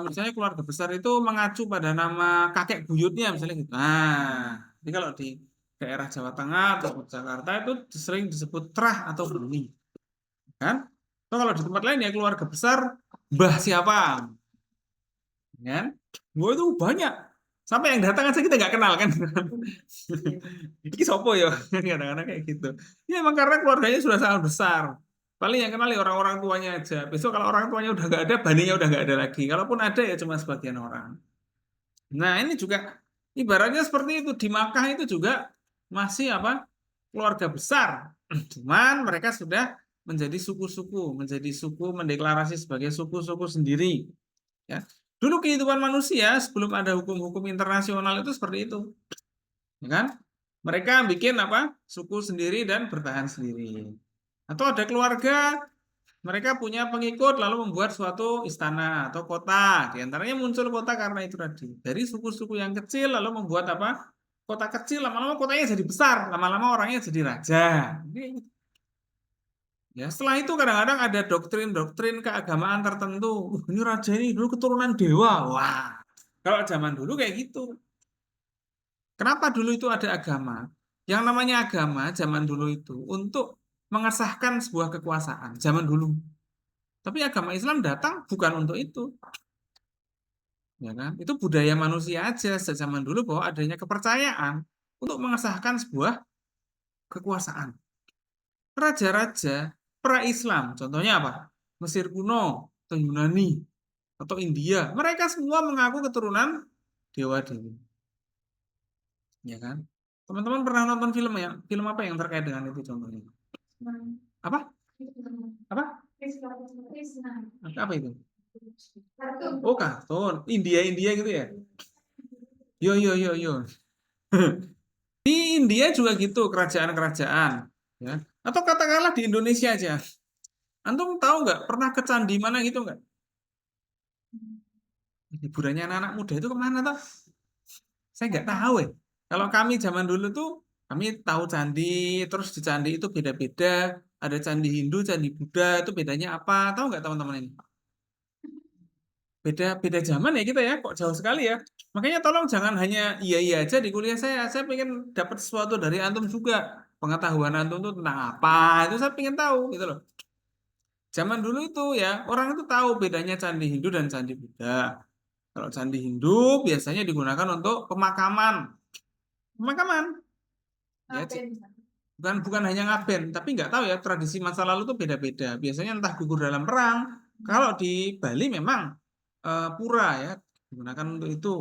Misalnya keluarga besar itu mengacu pada nama kakek buyutnya misalnya gitu. Nah, jadi kalau di daerah Jawa Tengah atau Jakarta itu sering disebut terah atau bani, kan? Atau kalau di tempat lain ya keluarga besar mbah siapa, kan? Gua itu banyak. Sampai yang datang aja kita nggak kenal kan? Ini sopo ya, kadang-kadang kayak gitu. Ya emang karena keluarganya sudah sangat besar. Paling yang kenal ya orang-orang tuanya aja. Besok kalau orang tuanya udah nggak ada, baninya udah nggak ada lagi. Kalaupun ada ya cuma sebagian orang. Nah ini juga ibaratnya seperti itu di Makkah itu juga masih apa keluarga besar. Cuman mereka sudah menjadi suku-suku, menjadi suku mendeklarasi sebagai suku-suku sendiri. Ya. Dulu kehidupan manusia sebelum ada hukum-hukum internasional itu seperti itu, ya kan? Mereka bikin apa? Suku sendiri dan bertahan sendiri. Atau ada keluarga, mereka punya pengikut lalu membuat suatu istana atau kota. Di antaranya muncul kota karena itu tadi. Dari suku-suku yang kecil lalu membuat apa? Kota kecil, lama-lama kotanya jadi besar, lama-lama orangnya jadi raja. Ya, setelah itu kadang-kadang ada doktrin-doktrin keagamaan tertentu. Ini raja ini dulu keturunan dewa. Wah, kalau zaman dulu kayak gitu. Kenapa dulu itu ada agama? Yang namanya agama zaman dulu itu untuk mengesahkan sebuah kekuasaan zaman dulu. Tapi agama Islam datang bukan untuk itu, ya kan? Itu budaya manusia aja sejak zaman dulu bahwa adanya kepercayaan untuk mengesahkan sebuah kekuasaan. Raja-raja pra-Islam, contohnya apa? Mesir kuno, atau Yunani, atau India, mereka semua mengaku keturunan dewa-dewi, ya kan? Teman-teman pernah nonton film ya? Film apa yang terkait dengan itu contohnya? Apa? Apa? Apa itu? Oh, kartun. India gitu ya? Yo yo yo yo. Di India juga gitu kerajaan-kerajaan, ya. Atau katakanlah di Indonesia aja. Antum tahu nggak pernah ke candi mana gitu nggak? Hiburannya anak-anak muda itu kemana toh? Saya nggak tahu ya. Kalau kami zaman dulu tuh kami tahu candi, terus di candi itu beda-beda. Ada candi Hindu, candi Buddha, itu bedanya apa? Tahu nggak teman-teman ini? Beda beda zaman ya kita ya, kok jauh sekali ya. Makanya tolong jangan hanya iya iya aja di kuliah saya. Saya pengen dapat sesuatu dari antum juga. pengetahuan antum itu tentang apa? Itu saya pengen tahu gitu loh. Zaman dulu itu ya orang itu tahu bedanya candi Hindu dan candi Buddha. Kalau candi Hindu biasanya digunakan untuk pemakaman, pemakaman. Ya, bukan bukan hanya ngaben, tapi nggak tahu ya tradisi masa lalu itu beda-beda. Biasanya entah gugur dalam perang. Kalau di Bali memang pura ya digunakan untuk itu.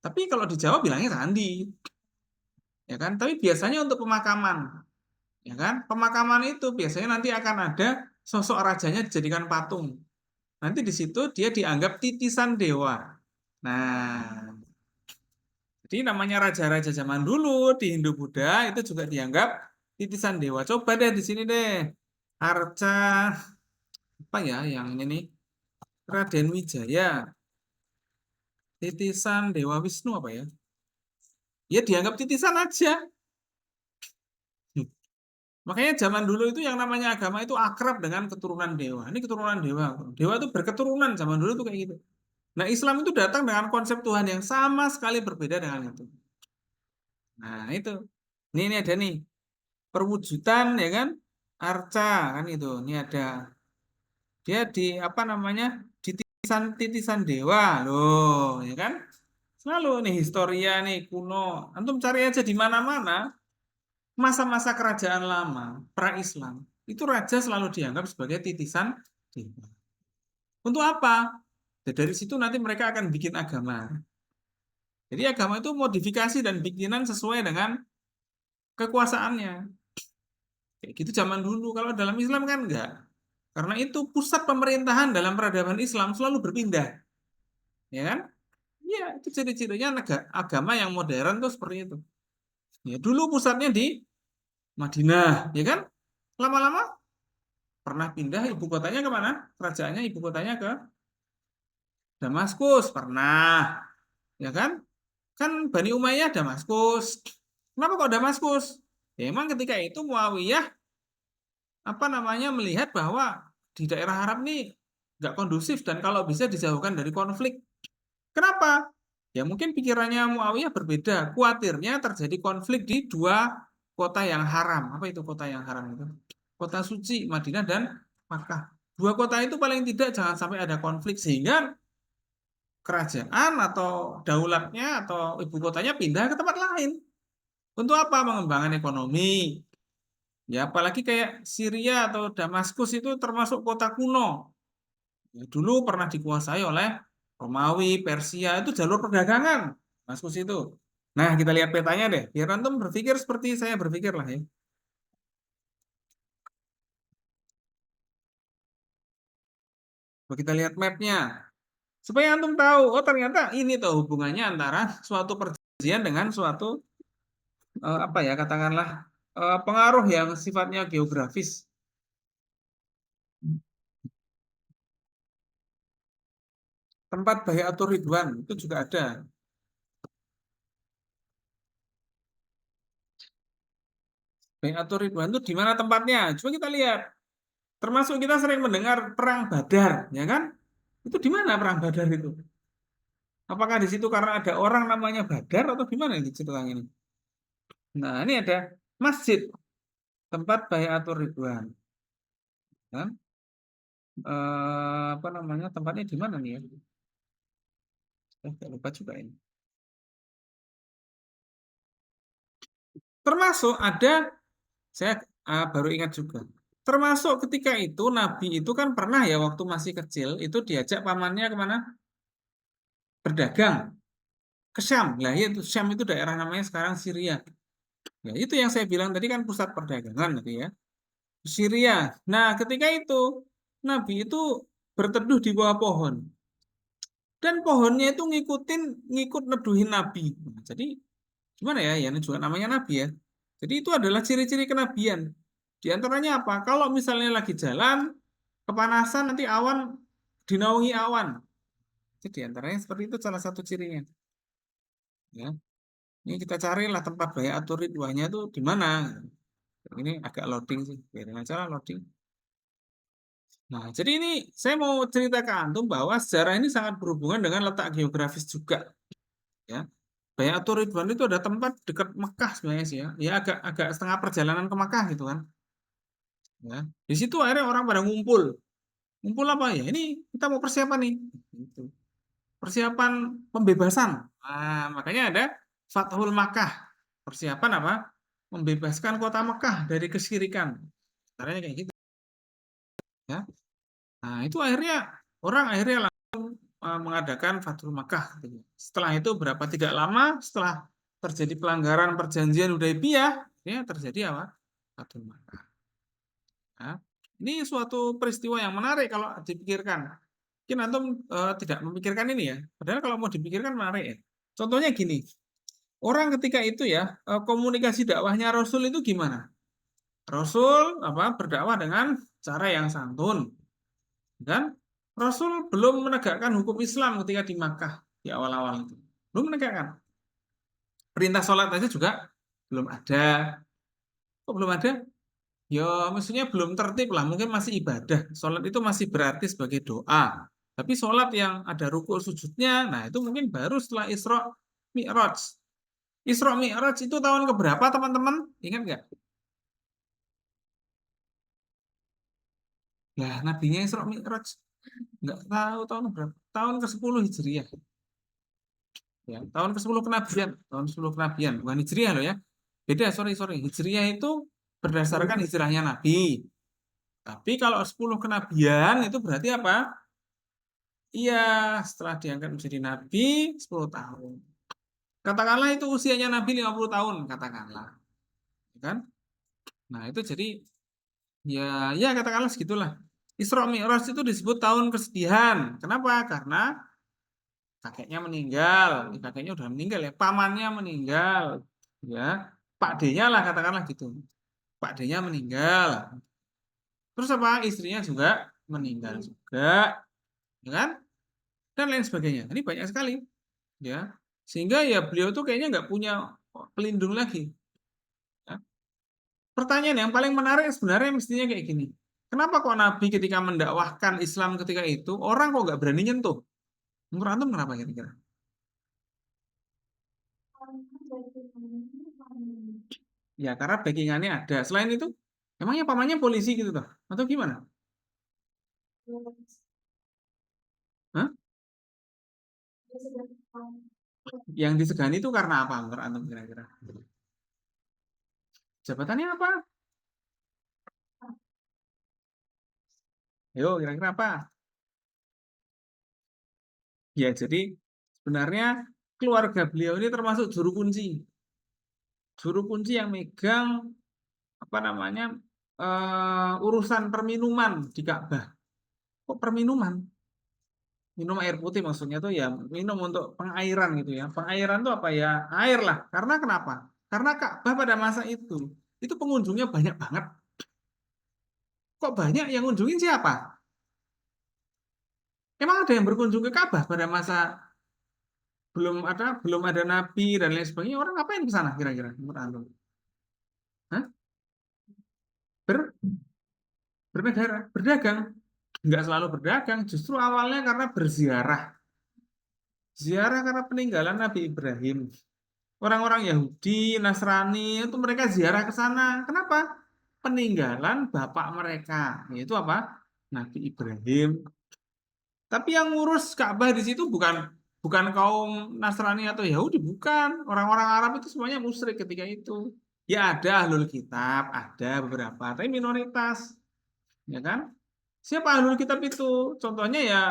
Tapi kalau di Jawa bilangnya candi, ya kan? Tapi biasanya untuk pemakaman, ya kan? Pemakaman itu biasanya nanti akan ada sosok rajanya dijadikan patung. Nanti di situ dia dianggap titisan dewa. Nah, jadi namanya raja-raja zaman dulu di Hindu Buddha itu juga dianggap titisan dewa. Coba deh di sini deh. Arca apa ya yang ini nih? Raden Wijaya, titisan Dewa Wisnu apa ya? Ya dianggap titisan aja. Makanya zaman dulu itu yang namanya agama itu akrab dengan keturunan dewa. Ini keturunan dewa. Dewa itu berketurunan zaman dulu itu kayak gitu. Nah, Islam itu datang dengan konsep Tuhan yang sama sekali berbeda dengan itu. Nah, itu. Ini ada nih perwujudan ya kan? Arca kan itu. Ini ada dia di apa namanya? Di titisan dewa loh, ya kan? Selalu nih historia nih kuno. Antum cari aja di mana-mana masa-masa kerajaan lama, pra-Islam. Itu raja selalu dianggap sebagai titisan dewa. Untuk apa? Ya, dari situ nanti mereka akan bikin agama. Jadi agama itu modifikasi dan bikinan sesuai dengan kekuasaannya. Kayak gitu zaman dulu. Kalau dalam Islam kan enggak. Karena itu pusat pemerintahan dalam peradaban Islam selalu berpindah. Ya kan? Ya, itu ciri-cirinya agama yang modern tuh seperti itu. Ya, dulu pusatnya di Madinah, ya kan? Lama-lama pernah pindah ibu kotanya kemana? Kerajaannya ibu kotanya ke Damaskus, pernah, ya kan? Kan Bani Umayyah Damaskus. Kenapa kok Damaskus? Ya, emang ketika itu Muawiyah apa namanya melihat bahwa di daerah Arab nih nggak kondusif dan kalau bisa dijauhkan dari konflik. Kenapa? Ya mungkin pikirannya Muawiyah berbeda. Khawatirnya terjadi konflik di dua kota yang haram. Apa itu kota yang haram itu? Kota suci, Madinah dan Makkah. Dua kota itu paling tidak jangan sampai ada konflik sehingga kerajaan atau daulatnya atau ibu kotanya pindah ke tempat lain. Untuk apa? Mengembangkan ekonomi. Ya apalagi kayak Syria atau Damaskus itu termasuk kota kuno. Ya, dulu pernah dikuasai oleh Romawi, Persia, itu jalur perdagangan. Damaskus itu. Nah, kita lihat petanya deh. Biar antum berpikir seperti saya berpikir lah ya. Coba kita lihat mapnya. Supaya antum tahu, oh ternyata ini tuh hubungannya antara suatu perjanjian dengan suatu apa ya katakanlah pengaruh yang sifatnya geografis. Tempat Bayatul Ridwan itu juga ada. Bayatul Ridwan itu di mana tempatnya? Coba kita lihat. Termasuk kita sering mendengar perang Badar, ya kan? Itu di mana perang Badar itu? Apakah di situ karena ada orang namanya Badar atau gimana ini ceritanya ini? Nah, ini ada masjid tempat Bayatul Ridwan, kan? Apa namanya tempatnya di mana nih ya? Saya lupa juga ini. Termasuk ada, saya baru ingat juga. Termasuk ketika itu Nabi itu kan pernah ya waktu masih kecil itu diajak pamannya kemana? Berdagang ke Syam. Lah ya itu Syam itu daerah namanya sekarang Syria. Ya itu yang saya bilang tadi kan pusat perdagangan gitu ya. Syria. Nah ketika itu Nabi itu berteduh di bawah pohon dan pohonnya itu ngikut neduhin Nabi. Nah, jadi gimana ya? Ya ini juga namanya Nabi ya. Jadi itu adalah ciri-ciri kenabian. Di antaranya apa? Kalau misalnya lagi jalan, kepanasan nanti awan dinaungi awan. Jadi di antaranya seperti itu salah satu cirinya. Ya. Ini kita carilah tempat Bayatul Ridwannya itu di mana. Ini agak loading sih. Biarin aja lah loading. Nah, jadi ini saya mau cerita ke antum bahwa sejarah ini sangat berhubungan dengan letak geografis juga. Ya. Bayatul Ridwan itu ada tempat dekat Mekah sebenarnya sih ya. Ya agak agak setengah perjalanan ke Mekah gitu kan. Ya. Di situ akhirnya orang pada ngumpul. Ngumpul apa ya? Ini kita mau persiapan nih. Gitu. Persiapan pembebasan. Nah, makanya ada Fathul Makkah. Persiapan apa? Membebaskan kota Mekah dari kesyirikan. Caranya kayak gitu ya. Nah, itu akhirnya orang akhirnya mengadakan Fathul Makkah. Gitu. Setelah itu berapa tidak lama setelah terjadi pelanggaran perjanjian Hudaybiyah, ya terjadi apa? Fathul Makkah. Nah, ini suatu peristiwa yang menarik kalau dipikirkan. Mungkin antum tidak memikirkan ini ya. Padahal kalau mau dipikirkan menarik ya. Contohnya gini, orang ketika itu ya komunikasi dakwahnya Rasul itu gimana? Rasul apa berdakwah dengan cara yang santun dan Rasul belum menegakkan hukum Islam ketika di Makkah di awal-awal itu. Belum menegakkan. Perintah sholat aja juga belum ada. Kok belum ada? Ya, maksudnya belum tertib lah. Mungkin masih ibadah. Sholat itu masih berarti sebagai doa. Tapi sholat yang ada rukuk sujudnya, nah itu mungkin baru setelah Isra Mi'raj. Isra Mi'raj itu tahun keberapa teman-teman? Ingat nggak? Nah, nabinya Isra Mi'raj. Nggak tahu tahun berapa. Tahun ke-10 Hijriah. Ya, tahun ke-10 kenabian. Tahun 10 kenabian. Bukan Hijriah loh ya. Beda, sorry. Hijriah itu berdasarkan hijrahnya Nabi. Tapi kalau 10 kenabian itu berarti apa? Iya, setelah diangkat menjadi nabi 10 tahun. Katakanlah itu usianya nabi 50 tahun, katakanlah. Kan? Nah, itu jadi ya katakanlah segitulah. Isra Mi'raj itu disebut tahun kesedihan. Kenapa? Karena kakeknya meninggal. Kakeknya udah meninggal ya, pamannya meninggal. Ya, Pak D-nya lah katakanlah gitu. Pak D-nya meninggal. Terus apa? Istrinya juga meninggal juga, ya kan? Dan lain sebagainya. Ini banyak sekali. Ya, sehingga ya beliau tuh kayaknya nggak punya pelindung lagi ya. Pertanyaan yang paling menarik sebenarnya mestinya kayak gini, kenapa kok Nabi ketika mendakwahkan Islam ketika itu orang kok nggak berani nyentuh? Menurut antum kenapa kira-kira? Ya karena backingannya ada. Selain itu emangnya pamannya polisi gitu toh atau gimana? Hah? Yang disegani itu karena apa menurut antum kira-kira? Jabatannya apa? Yo, kira-kira apa? Ya, jadi sebenarnya keluarga beliau ini termasuk juru kunci. Juru kunci yang megang apa namanya urusan perminuman di Ka'bah. Kok perminuman? Minum air putih maksudnya tuh ya minum untuk pengairan gitu ya. Pengairan tuh apa ya? Air lah. Karena kenapa? Karena Ka'bah pada masa itu pengunjungnya banyak banget. Kok banyak yang ngunjungin siapa? Emang ada yang berkunjung ke Ka'bah pada masa belum ada nabi dan lain sebagainya. Orang ngapain ke sana kira-kira menurut antum? Hah? Ber, bernegara, berdagang. Nggak selalu berdagang, justru awalnya karena berziarah. Ziarah karena peninggalan Nabi Ibrahim. Orang-orang Yahudi, Nasrani itu mereka ziarah ke sana. Kenapa? Peninggalan bapak mereka, yaitu apa? Nabi Ibrahim. Tapi yang ngurus Ka'bah di situ bukan bukan kaum Nasrani atau Yahudi, bukan. Orang-orang Arab itu semuanya musyrik ketika itu. Ya ada ahlul kitab, ada beberapa, tapi minoritas, ya kan? Siapa ahlul kitab itu? Contohnya ya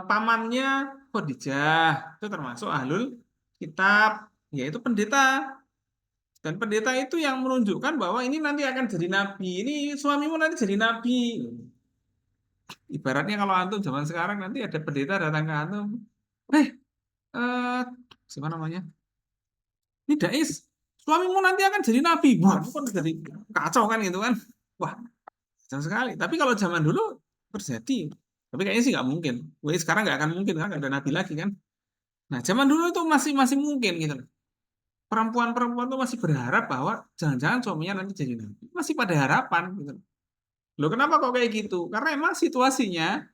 pamannya Khadijah, itu termasuk ahlul kitab, yaitu pendeta. Dan pendeta itu yang menunjukkan bahwa ini nanti akan jadi nabi. Ini suamimu nanti jadi nabi. Ibaratnya kalau antum zaman sekarang nanti ada pendeta datang ke antum. Eh, eh, siapa namanya? Ini Dais. Suamimu nanti akan jadi nabi. Wah, itu kan jadi kacau kan gitu kan. Wah, kacau sekali. Tapi kalau zaman dulu terjadi. Tapi kayaknya sih nggak mungkin. Wah, sekarang nggak akan mungkin kan, nggak ada nabi lagi kan. Nah, zaman dulu itu masih masih mungkin gitu. Perempuan-perempuan itu masih berharap bahwa jangan-jangan suaminya nanti jadi nabi. Masih pada harapan gitu. Loh, kenapa kok kayak gitu? Karena emang situasinya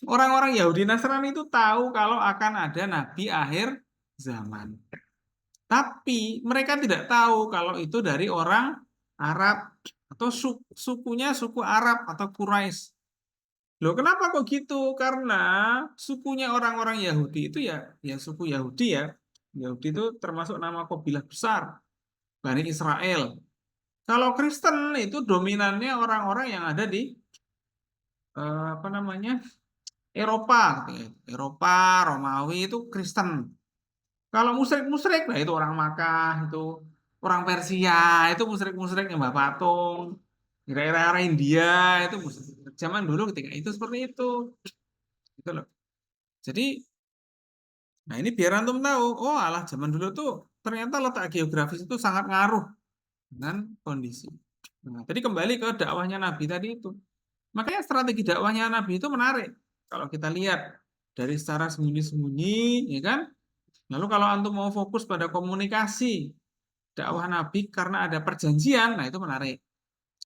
orang-orang Yahudi Nasrani itu tahu kalau akan ada nabi akhir zaman. Tapi mereka tidak tahu kalau itu dari orang Arab atau sukunya suku Arab atau Quraisy. Loh, kenapa kok gitu? Karena sukunya orang-orang Yahudi itu ya suku Yahudi ya. Yahudi itu termasuk nama kabilah besar, Bani Israel. Kalau Kristen itu dominannya orang-orang yang ada di apa namanya? Eropa, gitu ya. Eropa, Romawi itu Kristen. Kalau musyrik-musyrik, nah itu orang Makkah, itu orang Persia, itu musyrik-musyrik yang Mbah Patung. Di daerah India itu musyrik. Zaman dulu ketika itu seperti itu. Gitu loh. Jadi, nah ini biar antum tahu, oh alah zaman dulu tuh ternyata letak geografis itu sangat ngaruh dengan kondisi. Nah, tadi kembali ke dakwahnya Nabi tadi itu. Makanya strategi dakwahnya Nabi itu menarik. Kalau kita lihat dari secara sembunyi-sembunyi, ya kan? Lalu kalau antum mau fokus pada komunikasi dakwah Nabi karena ada perjanjian, nah itu menarik.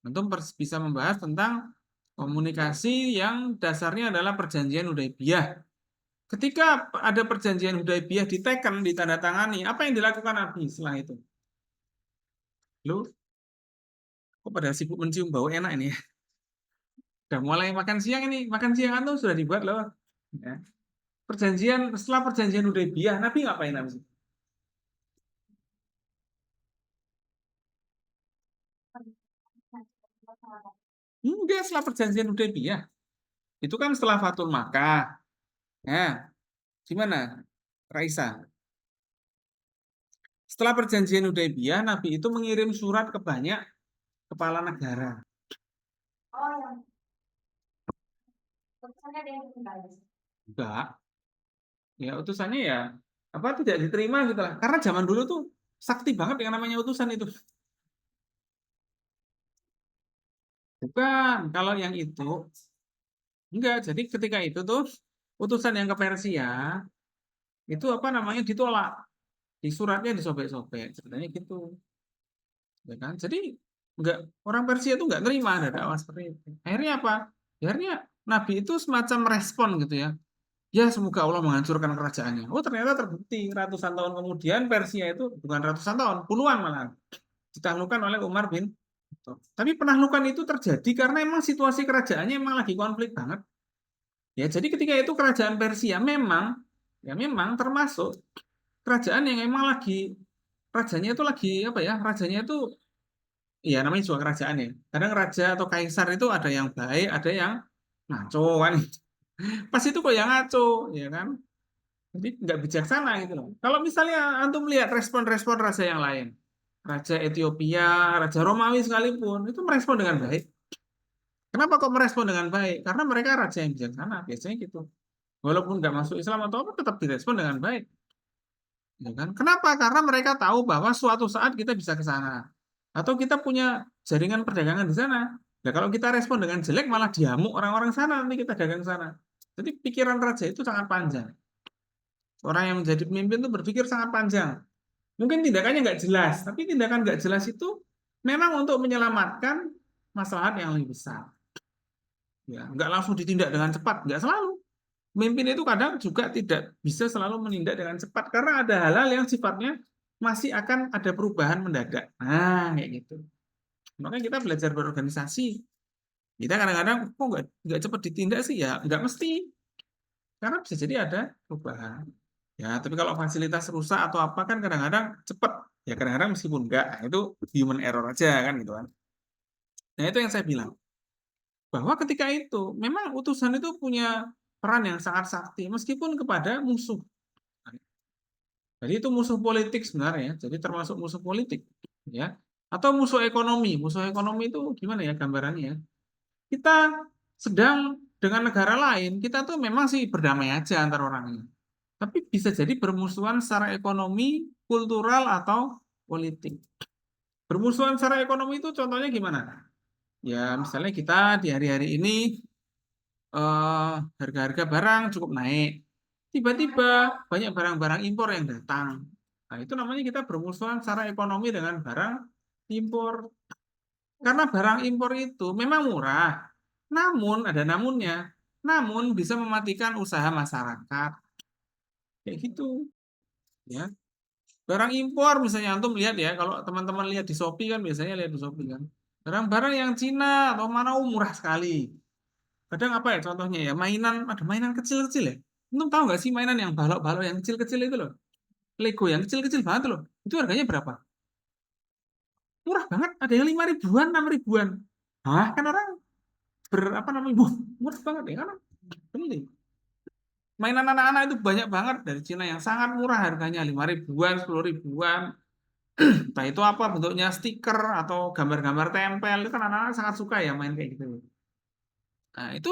Antum bisa membahas tentang komunikasi yang dasarnya adalah perjanjian Hudaybiyah. Ketika ada perjanjian Hudaybiyah diteken, ditandatangani, apa yang dilakukan Nabi setelah itu? Lu kok pada sibuk mencium bau enak ini ya? Udah mulai makan siang ini, makan siang antum sudah dibuat loh. Ya. Setelah perjanjian Hudaybiyah, Nabi ngapain Nabi? Enggak, setelah perjanjian Hudaybiyah. Itu kan setelah Fatul Makkah. Nah, gimana, Raisa? Setelah perjanjian Hudaybiyah, Nabi itu mengirim surat ke banyak kepala negara. Enggak, ya utusannya ya apa tidak diterima gitu lah. Karena zaman dulu tuh sakti banget yang namanya utusan itu. Bukan, kalau yang itu enggak. Jadi ketika itu tuh utusan yang ke Persia itu apa namanya ditolak. Di suratnya disobek-sobek. Ceritanya gitu. Ya kan? Jadi enggak, orang Persia itu enggak terima ada dakwah seperti itu. Akhirnya apa? Ya, akhirnya Nabi itu semacam respon gitu ya. Ya, semoga Allah menghancurkan kerajaannya. Oh, ternyata terbukti ratusan tahun kemudian Persia itu bukan ratusan tahun, puluhan malah ditaklukkan oleh Umar bin Khattab. Tapi penaklukan itu terjadi karena emang situasi kerajaannya emang lagi konflik banget. Ya, jadi ketika itu kerajaan Persia memang termasuk kerajaan yang emang lagi rajanya itu lagi apa ya? Rajanya itu ya namanya juga kerajaan ya. Kadang raja atau kaisar itu ada yang baik, ada yang ngaco kan. Pas itu kok yang ngaco, ya kan? Jadi nggak bijaksana gitu loh. Kalau misalnya antum melihat respon-respon raja yang lain, raja Ethiopia, raja Romawi sekalipun, itu merespon dengan baik. Kenapa kok merespon dengan baik? Karena mereka raja yang bijaksana, biasanya gitu. Walaupun nggak masuk Islam atau apa, tetap direspon dengan baik. Ya kan? Kenapa? Karena mereka tahu bahwa suatu saat kita bisa ke sana. Atau kita punya jaringan perdagangan di sana. Nah, kalau kita respon dengan jelek, malah diamuk orang-orang sana, nanti kita dagang sana. Jadi pikiran raja itu sangat panjang. Orang yang menjadi pemimpin itu berpikir sangat panjang. Mungkin tindakannya nggak jelas, tapi tindakan nggak jelas itu memang untuk menyelamatkan masalah yang lebih besar. Ya, nggak langsung ditindak dengan cepat, nggak selalu. Pemimpin itu kadang juga tidak bisa selalu menindak dengan cepat karena ada hal-hal yang sifatnya masih akan ada perubahan mendadak. Nah, kayak gitu. Makanya kita belajar berorganisasi. Kita kadang-kadang kok nggak cepat ditindak sih ya, nggak mesti. Karena bisa jadi ada perubahan. Ya, tapi kalau fasilitas rusak atau apa kan kadang-kadang cepat. Ya kadang-kadang meskipun enggak, nah, itu human error aja kan gitu kan. Nah, itu yang saya bilang. Bahwa ketika itu memang utusan itu punya peran yang sangat sakti meskipun kepada musuh. Jadi itu musuh politik sebenarnya, jadi termasuk musuh politik, ya. Atau musuh ekonomi. Musuh ekonomi itu gimana ya gambarannya ya? Kita sedang dengan negara lain, kita tuh memang sih berdamai aja antar orangnya. Tapi bisa jadi bermusuhan secara ekonomi, kultural, atau politik. Bermusuhan secara ekonomi itu contohnya gimana? Ya, misalnya kita di hari-hari ini harga-harga barang cukup naik. Tiba-tiba banyak barang-barang impor yang datang. Nah, itu namanya kita bermusuhan secara ekonomi dengan barang impor. Karena barang impor itu memang murah. Namun, ada namunnya. Namun bisa mematikan usaha masyarakat. Kayak gitu. Ya. Barang impor misalnya antum lihat ya, kalau teman-teman lihat di Shopee kan biasanya lihat di Shopee kan. Barang-barang yang Cina atau mana murah sekali. Kadang apa ya contohnya ya, mainan, ada mainan kecil-kecil ya. Antum tahu nggak sih mainan yang balok-balok yang kecil-kecil itu loh. Lego yang kecil-kecil banget loh. Itu harganya berapa? Murah banget, ada yang 5 ribuan, 6 ribuan. Hah, kan orang berapa namanya? Murah banget ya kan? Beli. Mainan anak-anak itu banyak banget dari Cina yang sangat murah harganya 5 ribuan, 10 ribuan. Entah itu apa bentuknya stiker atau gambar-gambar tempel itu kan anak-anak sangat suka ya main kayak gitu. Nah, itu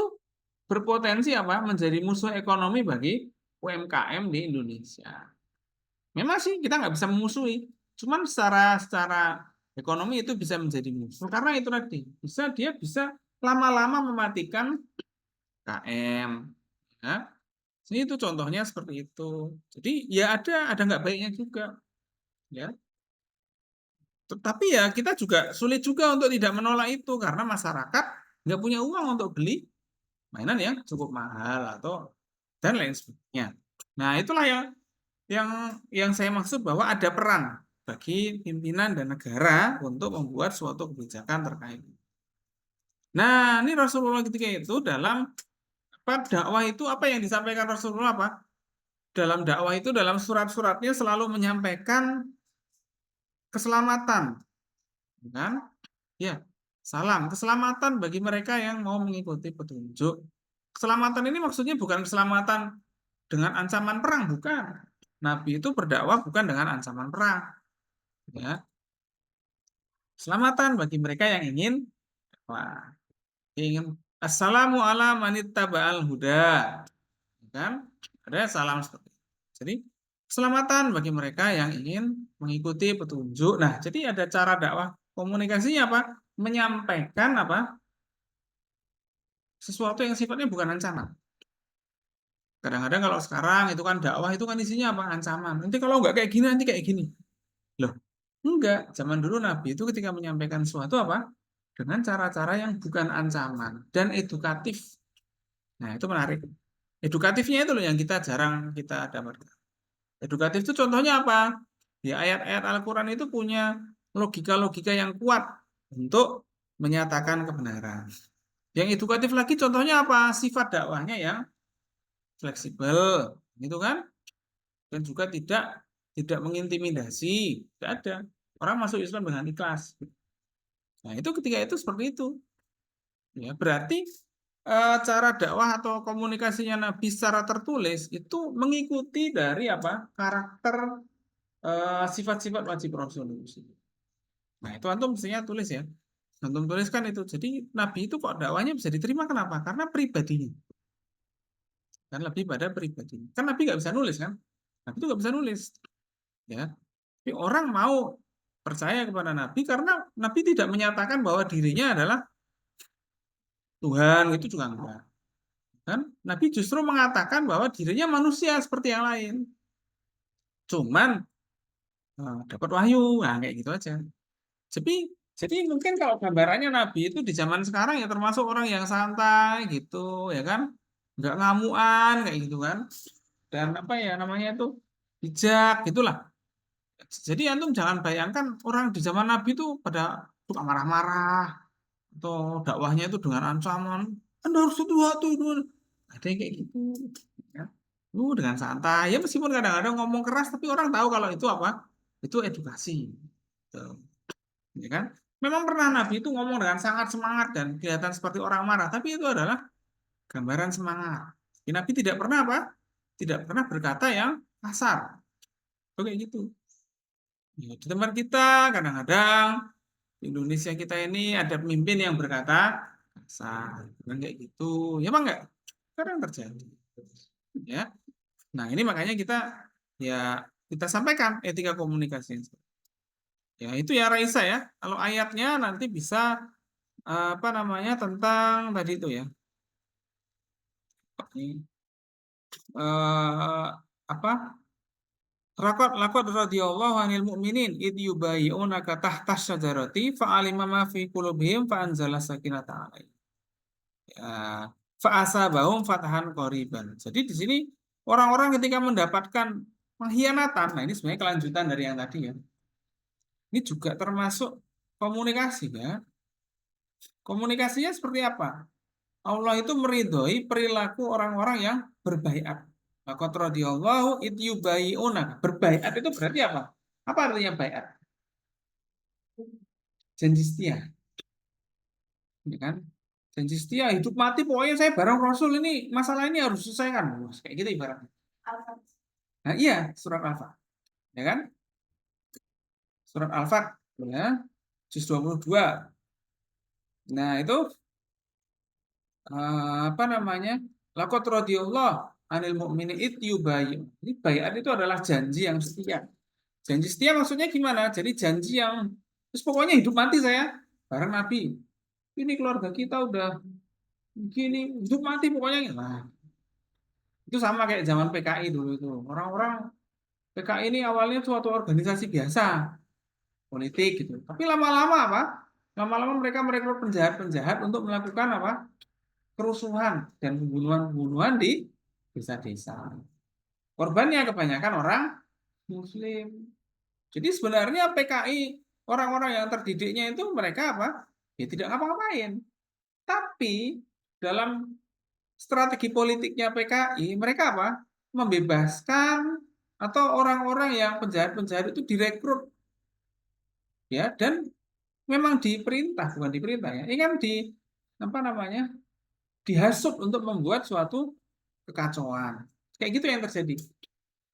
berpotensi apa? Menjadi musuh ekonomi bagi UMKM di Indonesia. Memang sih kita nggak bisa memusuhi, cuman secara ekonomi itu bisa menjadi musuh karena itu tadi dia bisa lama-lama mematikan KM. Ya. Ini itu contohnya seperti itu. Jadi ya ada nggak baiknya juga, ya. Tetapi ya kita juga sulit juga untuk tidak menolak itu karena masyarakat nggak punya uang untuk beli mainan yang cukup mahal atau dan lain sebagainya. Nah, itulah yang yang saya maksud bahwa ada peran bagi pimpinan dan negara untuk membuat suatu kebijakan terkait. Nah, ini Rasulullah ketika itu dalam apa dakwah itu apa yang disampaikan Rasulullah apa? Dalam dakwah itu dalam surat-suratnya selalu menyampaikan keselamatan, kan? Ya, salam keselamatan bagi mereka yang mau mengikuti petunjuk. Keselamatan ini maksudnya bukan keselamatan dengan ancaman perang, bukan. Nabi itu berdakwah bukan dengan ancaman perang, ya. Keselamatan bagi mereka yang ingin wah, ingin assalamu ala manittaba'al huda, kan? Ada salam seperti itu. Jadi keselamatan bagi mereka yang ingin mengikuti petunjuk. Nah, jadi ada cara dakwah komunikasinya apa? Menyampaikan apa? Sesuatu yang sifatnya bukan ancaman. Kadang-kadang kalau sekarang itu kan dakwah itu kan isinya apa? Ancaman. Nanti kalau nggak kayak gini, nanti kayak gini. Loh, enggak. Zaman dulu Nabi itu ketika menyampaikan sesuatu apa? Dengan cara-cara yang bukan ancaman dan edukatif. Nah, itu menarik. Edukatifnya itu loh yang kita jarang kita dapatkan. Edukatif itu contohnya apa? Ya, ayat-ayat Al-Quran itu punya logika-logika yang kuat untuk menyatakan kebenaran. Yang edukatif lagi contohnya apa? Sifat dakwahnya yang fleksibel, gitu kan? Dan juga tidak mengintimidasi, tidak ada. Orang masuk Islam dengan ikhlas. Nah, itu ketika itu seperti itu. Ya, berarti cara dakwah atau komunikasinya Nabi secara tertulis itu mengikuti dari apa? Karakter sifat-sifat wajib Rasul itu. Nah, itu antum mestinya tulis ya. Antum tulis kan itu. Jadi Nabi itu kok dakwahnya bisa diterima kenapa? Karena pribadinya. Dan lebih pada pribadinya. Kan Nabi nggak bisa nulis kan? Nabi itu nggak bisa nulis. Ya. Tapi orang mau percaya kepada Nabi karena Nabi tidak menyatakan bahwa dirinya adalah Tuhan, itu juga enggak. Kan Nabi justru mengatakan bahwa dirinya manusia seperti yang lain. Cuman dapat wahyu, nah kayak gitu aja. Jadi mungkin kalau gambarannya Nabi itu di zaman sekarang ya termasuk orang yang santai gitu, ya kan? Nggak ngamuan kayak gitu kan. Dan apa ya namanya itu bijak gitulah. Jadi antum jangan bayangkan orang di zaman Nabi itu pada suka marah-marah atau dakwahnya itu dengan ancaman. Anda harus itu. Ada yang kayak gitu. Ya. Dengan santai. Ya meskipun kadang-kadang ngomong keras, tapi orang tahu kalau itu apa? Itu edukasi. Tuh. Ya kan? Memang pernah Nabi itu ngomong dengan sangat semangat dan kelihatan seperti orang marah, tapi itu adalah gambaran semangat. Jadi Nabi tidak pernah apa? Tidak pernah berkata yang kasar. Oke gitu. Ya, di tempat kita kadang-kadang di Indonesia kita ini ada pemimpin yang berkata kasar, kan kayak gitu. Ya bang enggak? Kadang terjadi. Ya. Nah, ini makanya ya kita sampaikan etika komunikasi. Ya, itu ya Raisa ya. Kalau ayatnya nanti bisa apa namanya tentang tadi itu ya. Ini, apa? Laqad radhiyallahu 'anil mu'minin id yubayyi'unaka tahta syajarati fa'alima ma fi qulubihim fa'anzala sakinata 'alaihim. Ya, fa'asabahum fatahan qoriban. Jadi di sini orang-orang ketika mendapatkan pengkhianatan. Nah, ini sebenarnya kelanjutan dari yang tadi ya. Ini juga termasuk komunikasi ya. Komunikasinya seperti apa? Allah itu meridhoi perilaku orang-orang yang berbaiat. Maka radhiyallahu ityubaiuna. Berbaiat itu berarti apa? Apa artinya baiat? Janji setia, ya kan? Janji setia hidup mati pokoknya saya bareng Rasul ini masalah ini harus selesaikan. Kayak gitu ibaratnya. Nah, iya, surat Al-Fat, ya kan? Surat Al-Fat ya, juz 22. Nah, itu apa namanya? Laqad radhiyallahu anil mu'minin ityubayu. Ini baiat itu adalah janji yang setia. Janji setia maksudnya gimana? Jadi janji yang terus pokoknya hidup mati saya bareng Nabi. Ini keluarga kita udah gini, hidup mati pokoknya. Nah, itu sama kayak zaman PKI dulu itu. Orang-orang PKI ini awalnya suatu organisasi biasa, politik gitu. Tapi lama-lama apa? Lama-lama mereka merekrut penjahat-penjahat untuk melakukan apa? Kerusuhan dan pembunuhan-pembunuhan di desa-desa. Korbannya kebanyakan orang Muslim. Jadi sebenarnya PKI orang-orang yang terdidiknya itu mereka apa? Ya tidak ngapa-ngapain. Tapi dalam strategi politiknya PKI mereka apa? Membebaskan atau orang-orang yang penjahat-penjahat itu direkrut ya dan memang diperintah bukan diperintah ya. Ini kan di apa namanya? Dihasut untuk membuat suatu kekacauan. Kayak gitu yang terjadi.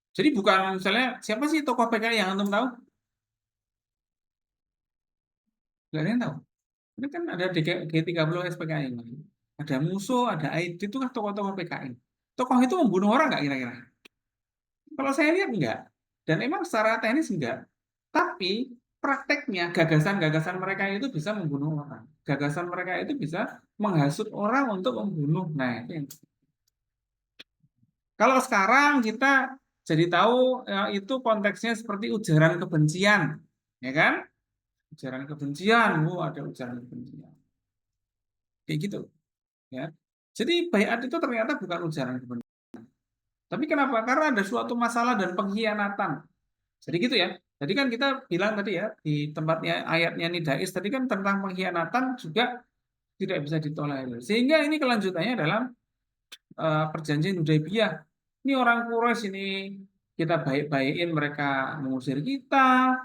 Jadi bukan misalnya siapa sih tokoh PKI yang antum tahu? Gak ada yang tahu. Ini kan ada G30 SPKI. Ada Musuh, ada ID, itu kan tokoh-tokoh PKI. Tokoh itu membunuh orang nggak kira-kira? Kalau saya lihat enggak. Dan emang secara teknis enggak. Tapi prakteknya gagasan-gagasan mereka itu bisa membunuh orang. Gagasan mereka itu bisa menghasut orang untuk membunuh. Nah, itu yang. Kalau sekarang kita jadi tahu ya, itu konteksnya seperti ujaran kebencian, ya kan? Ujaran kebencian, ada ujaran kebencian. Kayak gitu, ya. Jadi baiat itu ternyata bukan ujaran kebencian. Tapi kenapa? Karena ada suatu masalah dan pengkhianatan. Jadi gitu ya. Jadi kan kita bilang tadi ya di tempatnya ayatnya Nidais tadi kan tentang pengkhianatan juga tidak bisa ditolerir. Sehingga ini kelanjutannya dalam perjanjian Hudaybiyah. Ini orang Quraisy ini kita baik-baikin mereka mengusir kita,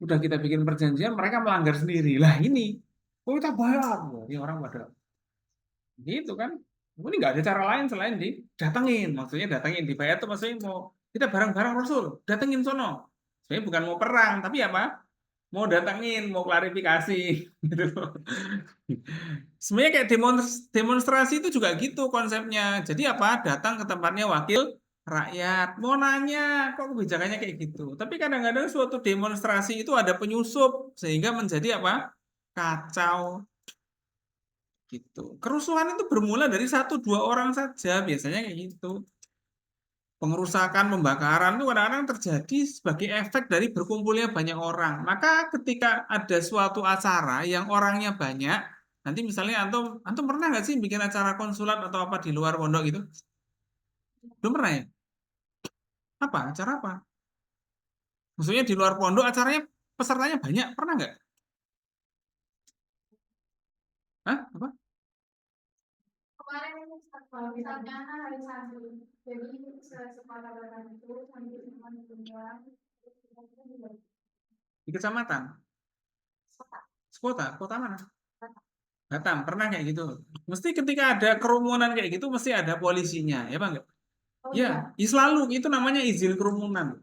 udah kita bikin perjanjian mereka melanggar sendiri. Lah ini, kok kita bayar? Ini orang pada gitu kan. Ini nggak ada cara lain selain didatengin. Maksudnya datengin dibayar tuh maksudnya mau kita bareng-bareng Rasul, datengin sono. Sebenarnya bukan mau perang, tapi apa? Mau datengin, mau klarifikasi gitu. Sebenarnya kayak demonstrasi itu juga gitu konsepnya. Jadi apa? Datang ke tempatnya wakil rakyat. Mau nanya, kok kebijakannya kayak gitu. Tapi kadang-kadang suatu demonstrasi itu ada penyusup sehingga menjadi apa? Kacau gitu. Kerusuhan itu bermula dari satu dua orang saja biasanya kayak gitu. Pengerusakan, pembakaran itu kadang-kadang terjadi sebagai efek dari berkumpulnya banyak orang. Maka ketika ada suatu acara yang orangnya banyak, nanti misalnya antum pernah nggak sih bikin acara konsulat atau apa di luar pondok gitu? Belum pernah ya? Apa? Acara apa? Maksudnya di luar pondok acaranya pesertanya banyak, pernah nggak? Hah? Apa? Kemarin misalnya hari Sabtu, jadi sepakatan itu sambil teman tunggal Di kecamatan? Sekota? Kota mana? Batam, pernah kayak gitu. Mesti ketika ada kerumunan kayak gitu, mesti ada polisinya, ya Bang? Ya, selalu itu namanya izin kerumunan.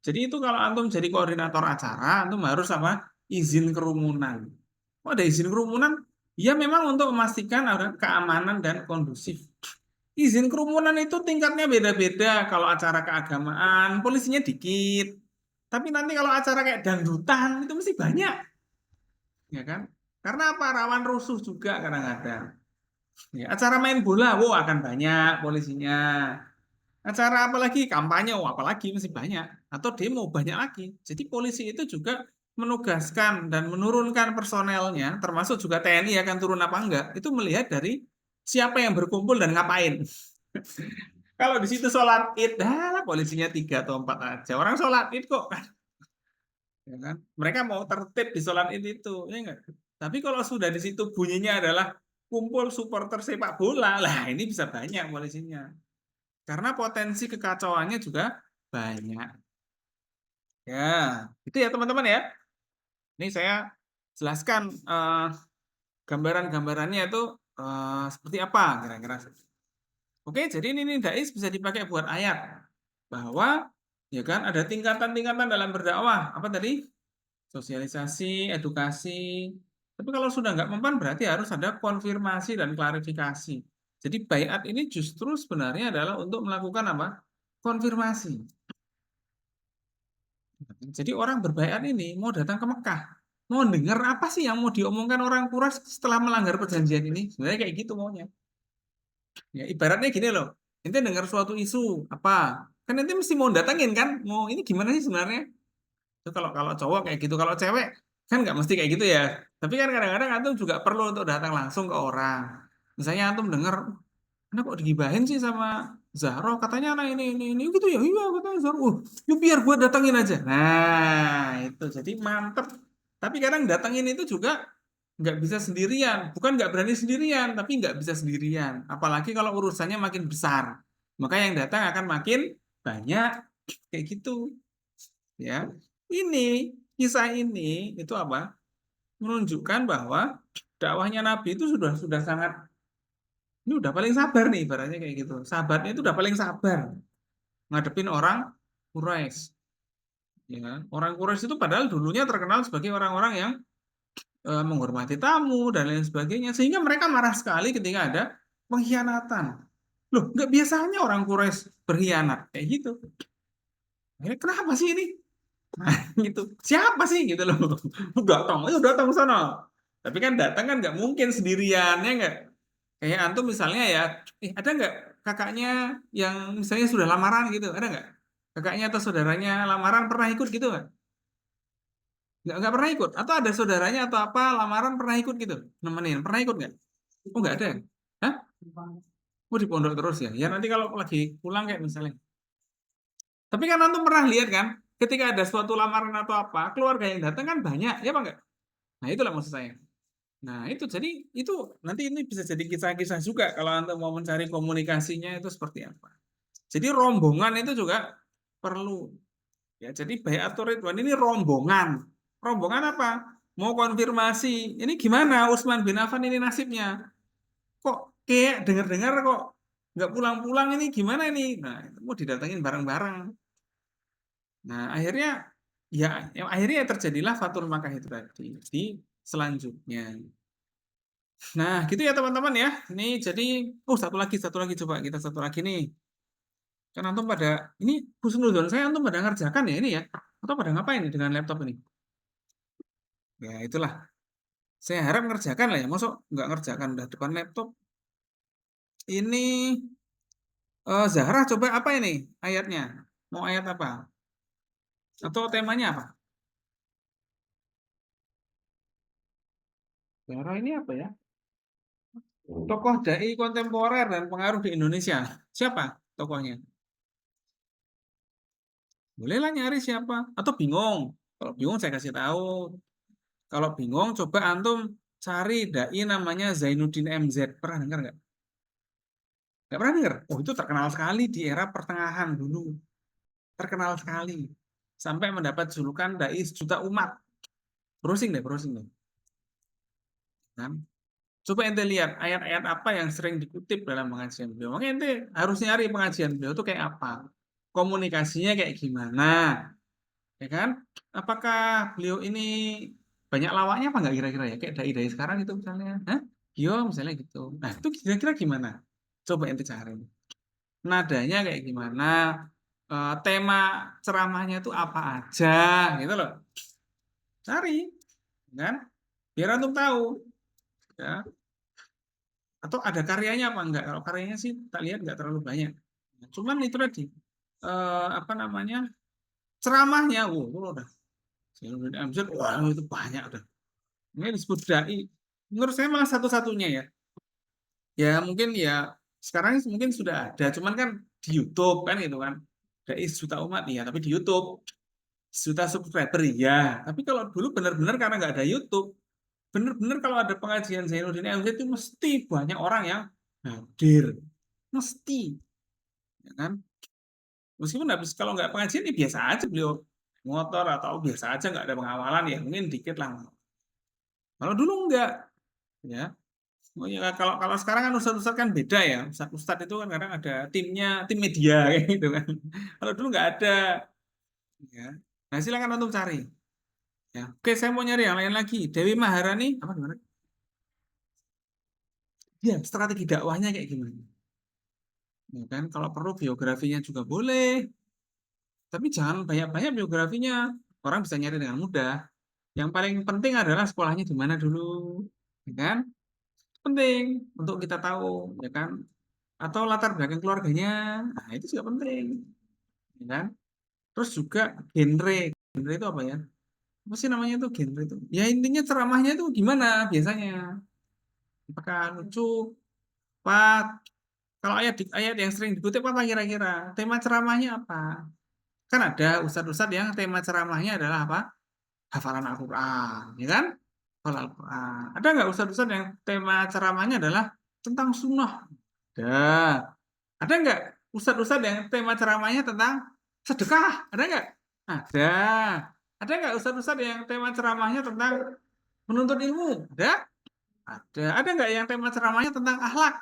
Jadi itu kalau antum jadi koordinator acara, antum harus apa? Izin kerumunan. Oh, ada izin kerumunan? Ya memang untuk memastikan ada keamanan dan kondusif. Izin kerumunan itu tingkatnya beda-beda. Kalau acara keagamaan, polisinya dikit. Tapi nanti kalau acara kayak dangdutan itu mesti banyak, ya kan? Karena apa? Rawan rusuh juga kadang-kadang. Ya, acara main bola, wow akan banyak polisinya. Acara apalagi kampanye, oh apalagi masih banyak. Atau demo banyak lagi. Jadi polisi itu juga menugaskan dan menurunkan personelnya, termasuk juga TNI akan turun apa enggak, itu melihat dari siapa yang berkumpul dan ngapain. Kalau di situ sholat id, polisinya 3 atau 4 aja. Orang sholat id kok, ya kan? Mereka mau tertib di sholat id itu, ya enggak? Tapi kalau sudah di situ bunyinya adalah kumpul supporter sepak bola, lah ini bisa banyak polisinya. Karena potensi kekacauannya juga banyak. Ya, itu ya teman-teman ya. Ini saya jelaskan gambaran-gambarannya itu seperti apa kira-kira. Oke, jadi ini dais bisa dipakai buat ayat bahwa ya kan ada tingkatan-tingkatan dalam berdakwah. Apa tadi? Sosialisasi, edukasi. Tapi kalau sudah nggak mempan berarti harus ada konfirmasi dan klarifikasi. Jadi baiat ini justru sebenarnya adalah untuk melakukan apa? Konfirmasi. Jadi orang berbaiat ini mau datang ke Mekah, mau dengar apa sih yang mau diomongkan orang Quraisy setelah melanggar perjanjian ini? Sebenarnya kayak gitu maunya. Ya, ibaratnya gini loh, ente dengar suatu isu apa, kan ente mesti mau datangin kan, mau ini gimana sih sebenarnya? Itu kalau kalau cowok kayak gitu, kalau cewek kan nggak mesti kayak gitu ya. Tapi kan kadang-kadang antum juga perlu untuk datang langsung ke orang. Misalnya antum dengar, "Anda kok digibahin sih sama Zahro? Katanya anak ini gitu ya." Iya, katanya Zahro. Yuk biar gue datangin aja. Nah, itu jadi mantep. Tapi kadang datangin itu juga nggak bisa sendirian. Bukan nggak berani sendirian, tapi nggak bisa sendirian. Apalagi kalau urusannya makin besar. Maka yang datang akan makin banyak. Kayak gitu. Ya, ini kisah ini itu apa? Menunjukkan bahwa dakwahnya Nabi itu sudah sangat ini udah paling sabar nih ibaratnya kayak gitu. Sahabatnya itu udah paling sabar ngadepin orang Quraisy. Ya, orang Quraisy itu padahal dulunya terkenal sebagai orang-orang yang menghormati tamu dan lain sebagainya, sehingga mereka marah sekali ketika ada pengkhianatan. Loh, nggak biasanya orang Quraisy berkhianat kayak gitu. Kenapa sih ini? Nah, gitu. Siapa sih gitu loh. Datang, ayo datang ke sana. Tapi kan datang kan nggak mungkin sendirian ya nggak. Kayak antum misalnya ya, ada nggak kakaknya yang misalnya sudah lamaran gitu, ada nggak? Kakaknya atau saudaranya lamaran pernah ikut gitu nggak? Nggak pernah ikut. Atau ada saudaranya atau apa lamaran pernah ikut gitu, nemenin, pernah ikut nggak? Oh nggak ada. Hah? Oh di pondok terus ya. Ya nanti kalau lagi pulang kayak misalnya. Tapi kan antum pernah lihat kan, ketika ada suatu lamaran atau apa, keluarga yang datang kan banyak, ya apa enggak? Nah, itulah maksud saya. Nah, itu jadi itu nanti ini bisa jadi kisah-kisah juga kalau antum mau mencari komunikasinya itu seperti apa. Jadi rombongan itu juga perlu. Ya, jadi Baiatur Ridwan ini rombongan. Rombongan apa? Mau konfirmasi. Ini gimana Utsman bin Affan ini nasibnya? Kok kayak dengar-dengar kok nggak pulang-pulang ini gimana ini? Nah, itu mau didatengin bareng-bareng. Nah, akhirnya terjadilah Fatul Makkah itu tadi di selanjutnya. Nah, gitu ya teman-teman ya. Ini jadi satu lagi coba kita satu lagi nih. Kan antum pada ini husnuzon saya antum pada ngerjakan ya ini ya. Atau pada ngapain nih dengan laptop ini? Ya, itulah. Saya harap ngerjakan lah ya. Masuk nggak ngerjakan udah depan laptop. Ini Zahra coba apa ini ayatnya? Mau ayat apa? Atau temanya apa? Zahra ini apa ya? Tokoh dai kontemporer dan pengaruh di Indonesia. Siapa tokohnya? Bolehlah nyari siapa. Atau bingung. Kalau bingung saya kasih tahu. Kalau bingung coba antum cari dai namanya Zainuddin MZ. Pernah dengar nggak? Nggak pernah dengar? Oh itu terkenal sekali di era pertengahan dulu. Terkenal sekali. Sampai mendapat julukan dai sejuta umat. Browsing deh. Kan? Coba ente lihat ayat-ayat apa yang sering dikutip dalam pengajian beliau. Makanya ente harus nyari pengajian beliau itu kayak apa. Komunikasinya kayak gimana. Ya kan? Apakah beliau ini banyak lawaknya apa enggak kira-kira ya? Kayak dai-dai sekarang itu misalnya. Hah? Yo misalnya gitu. Nah itu kira-kira gimana? Coba ente cari. Nadanya kayak gimana? Tema ceramahnya itu apa aja gitu loh. Cari. Kan? Biar antum tahu. Ya. Atau ada karyanya apa enggak? Kalau karyanya sih tak lihat enggak terlalu banyak. Cuman itu tadi apa namanya ceramahnya, itu udah Zainuddin MZ, wah itu banyak udah. Ini disebut dai. Menurut saya malah satu-satunya ya. Ya mungkin ya Sekarang mungkin sudah ada, cuman kan di YouTube kan gitu kan. Ada juta umat ya, tapi di YouTube juta subscriber ya. Tapi kalau dulu benar-benar karena nggak ada YouTube, benar-benar kalau ada pengajian Zainuddin MZ itu mesti banyak orang yang hadir, mesti, ya kan? Meskipun habis kalau nggak pengajian ya biasa aja beliau motor atau biasa aja nggak ada pengawalan ya mungkin dikit lah. Kalau dulu enggak, ya. Oh ya, kalau kalau sekarang kan ustadz-ustadz kan beda ya. Ustadz itu kan kadang ada timnya, tim media kayak gitu kan. Kalau dulu nggak ada, ya. Nah, silakan untuk cari. Ya. Oke, saya mau nyari yang lain lagi. Dewi Maharani, apa gimana? Ya, strategi dakwahnya kayak gimana? Ya kan, kalau perlu biografinya juga boleh, tapi jangan banyak-banyak biografinya. Orang bisa nyari dengan mudah. Yang paling penting adalah sekolahnya di mana dulu, ya kan? Penting untuk kita tahu, ya kan? Atau latar belakang keluarganya, nah itu juga penting, ya kan? Terus juga genre itu apa ya? Apa sih namanya itu genre itu? Ya intinya ceramahnya itu gimana biasanya? Apakah lucu, pak? Kalau ayat yang sering dikutip apa kira-kira? Tema ceramahnya apa? Kan ada ustadz-ustadz yang tema ceramahnya adalah apa? Hafalan Al-Quran, ya kan? Hafalan Al-Quran. Ada nggak ustadz-ustadz yang tema ceramahnya adalah tentang sunnah? Ada. Ada nggak ustadz-ustadz yang tema ceramahnya tentang sedekah? Ada nggak? Ada. Ada nggak ustadz-ustadz yang tema ceramahnya tentang menuntut ilmu? Ada. Ada. Ada nggak yang tema ceramahnya tentang akhlak?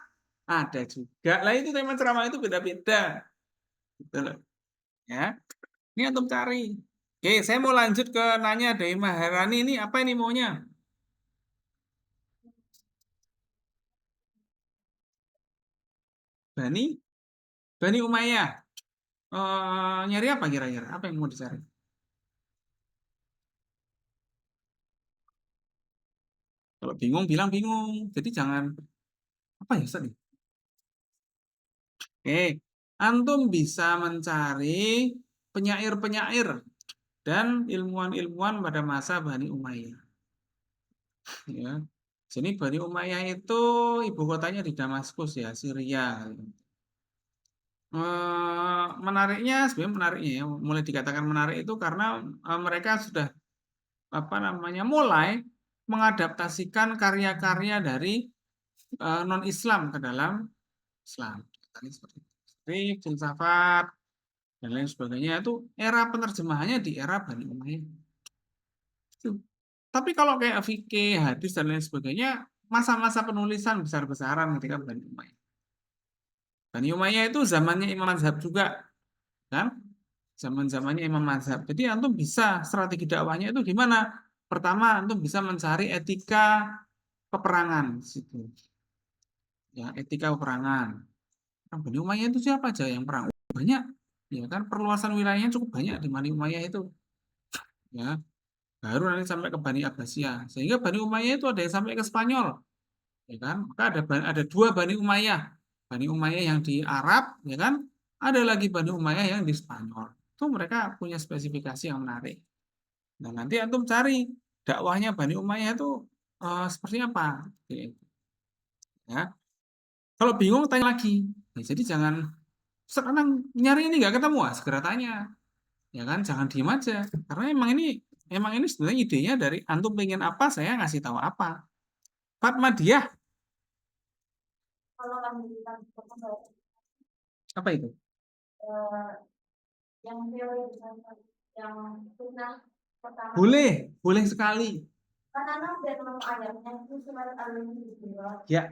Ada juga. Lah itu tema ceramah itu beda-beda. Gitu loh. Ya. Ini antum cari. Oke, saya mau lanjut ke nanya dari Maharani ini apa ini maunya? Bani, Bani Umayyah. Nyari apa kira-kira? Apa yang mau dicari? Kalau bingung bilang bingung. Jadi jangan apa ya Ustaz? Oke, antum bisa mencari penyair-penyair dan ilmuwan-ilmuwan pada masa Bani Umayyah. Ya, sini Bani Umayyah itu ibu kotanya di Damaskus ya, Syria. Menariknya, sebenarnya menariknya ya, mulai dikatakan menarik itu karena mereka sudah apa namanya mulai mengadaptasikan karya-karya dari non-Islam ke dalam Islam. Tadi seperti itu. Seperti filsafat dan lain sebagainya itu era penerjemahannya di era Bani Umayyah. Itu. Tapi kalau kayak fikih, hadis dan lain sebagainya, masa-masa penulisan besar-besaran ketika Bani Umayyah. Bani Umayyah itu zamannya Imam Mazhab juga, kan? Zaman-zamannya Imam Mazhab. Jadi antum bisa strategi dakwahnya itu gimana? Pertama, antum bisa mencari etika peperangan situ. Ya, etika peperangan. Nah, Bani Umayyah itu siapa aja yang perang? Banyak. Ya kan perluasan wilayahnya cukup banyak di Bani Umayyah itu. Ya, baru nanti sampai ke Bani Abbasiyah. Sehingga Bani Umayyah itu ada yang sampai ke Spanyol. Ya kan? Maka ada dua Bani Umayyah. Bani Umayyah yang di Arab, ya kan? Ada lagi Bani Umayyah yang di Spanyol. Itu mereka punya spesifikasi yang menarik. Nah, nanti antum cari dakwahnya Bani Umayyah itu seperti apa. Gitu. Ya. Kalau bingung tanya lagi. Ya, jadi jangan sekarang nyari ini nggak ketemu, segera tanya. Ya kan, jangan diem aja. Karena emang ini sebenarnya idenya dari antum pengen apa, saya ngasih tahu apa. Fatmadiyah, Kalau kami kita apa itu? eh, yang teori yang sunnah pertama Boleh, boleh sekali. kan anak udah nemu ayatnya itu surat al-Baqarah. Ya.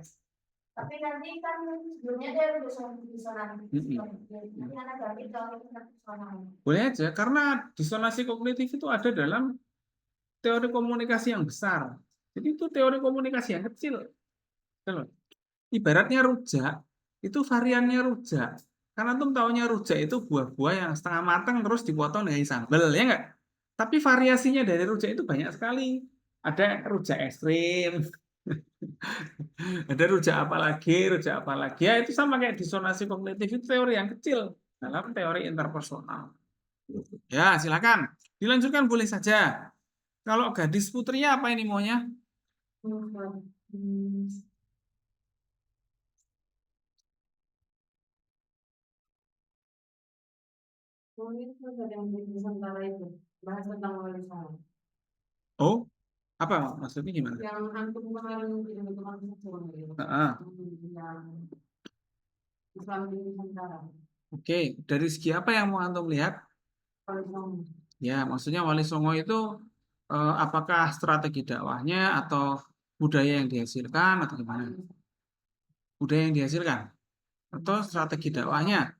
Tapi nanti kan sebelumnya dia udah disonasi. Mm-mm. Nanti anak ganti teori tentang disonasi. Boleh aja, karena disonasi kognitif itu ada dalam teori komunikasi yang besar. Jadi itu teori komunikasi yang kecil. Gitu loh. Ibaratnya rujak, itu variannya rujak. Karena antum taunya rujak itu buah-buah yang setengah matang terus dipotong dengan sambal, ya enggak? Tapi variasinya dari rujak itu banyak sekali. Ada rujak ekstrim, ada rujak apa lagi. Ya itu sama kayak disonasi kognitif itu teori yang kecil dalam teori interpersonal. Ya, silakan. Dilanjutkan boleh saja. Kalau gadis putri apa ini maunya? Oh, itu ada yang di Nusantara itu. Bahas tentang wali songo. Oh, apa maksudnya gimana? Yang antum kemarin kirim itu kan gitu. Heeh. Yang Islam di Nusantara. Oke, dari segi apa yang mau antum lihat? Wali songo. Ya, maksudnya Wali Songo itu apakah strategi dakwahnya atau budaya yang dihasilkan atau gimana? Budaya yang dihasilkan atau strategi dakwahnya?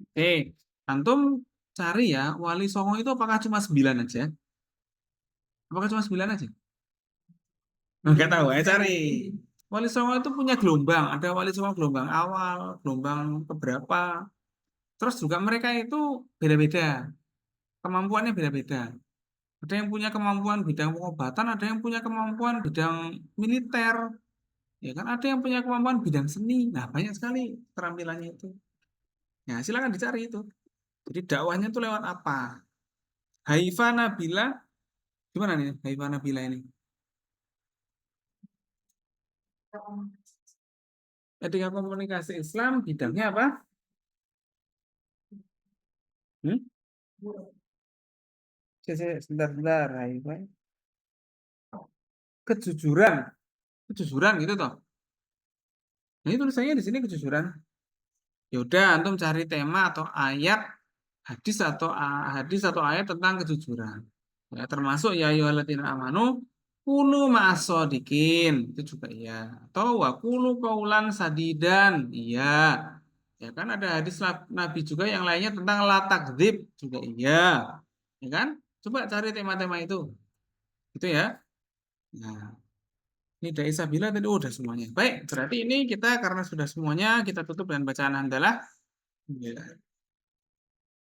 Oke, antum cari ya Wali Songo itu apakah cuma 9 aja? Apakah cuma 9 aja? Enggak tahu, cari. Wali Songo itu punya gelombang, ada Wali Songo gelombang awal, gelombang keberapa. Terus juga mereka itu beda-beda, kemampuannya beda-beda. Ada yang punya kemampuan bidang pengobatan, ada yang punya kemampuan bidang militer, ya kan? Ada yang punya kemampuan bidang seni. Nah, banyak sekali keterampilannya itu. Ya, silakan dicari itu. Jadi dakwahnya itu lewat apa? Haifa Nabila, gimana nih Haifa Nabila ini? Etika komunikasi Islam bidangnya apa? Hmm? Sebentar, Haifa. Kejujuran, kejujuran gitu toh. Nah, ini tulisannya di sini kejujuran. Ya udah, antum cari tema atau ayat hadis atau ayat tentang kejujuran. Ya, termasuk ya ayyuhalladzina amanu kunu ma'as-shodiqin itu juga iya. Atau wa kunu qaulan sadidan. Iya. Ya kan ada hadis Nabi juga yang lainnya tentang la takdzib juga iya. Ya kan? Coba cari tema-tema itu. Itu ya. Nah, ini dari Sabila tadi udah semuanya. Baik, berarti ini kita karena sudah semuanya kita tutup dengan bacaan hamdalah. Ya.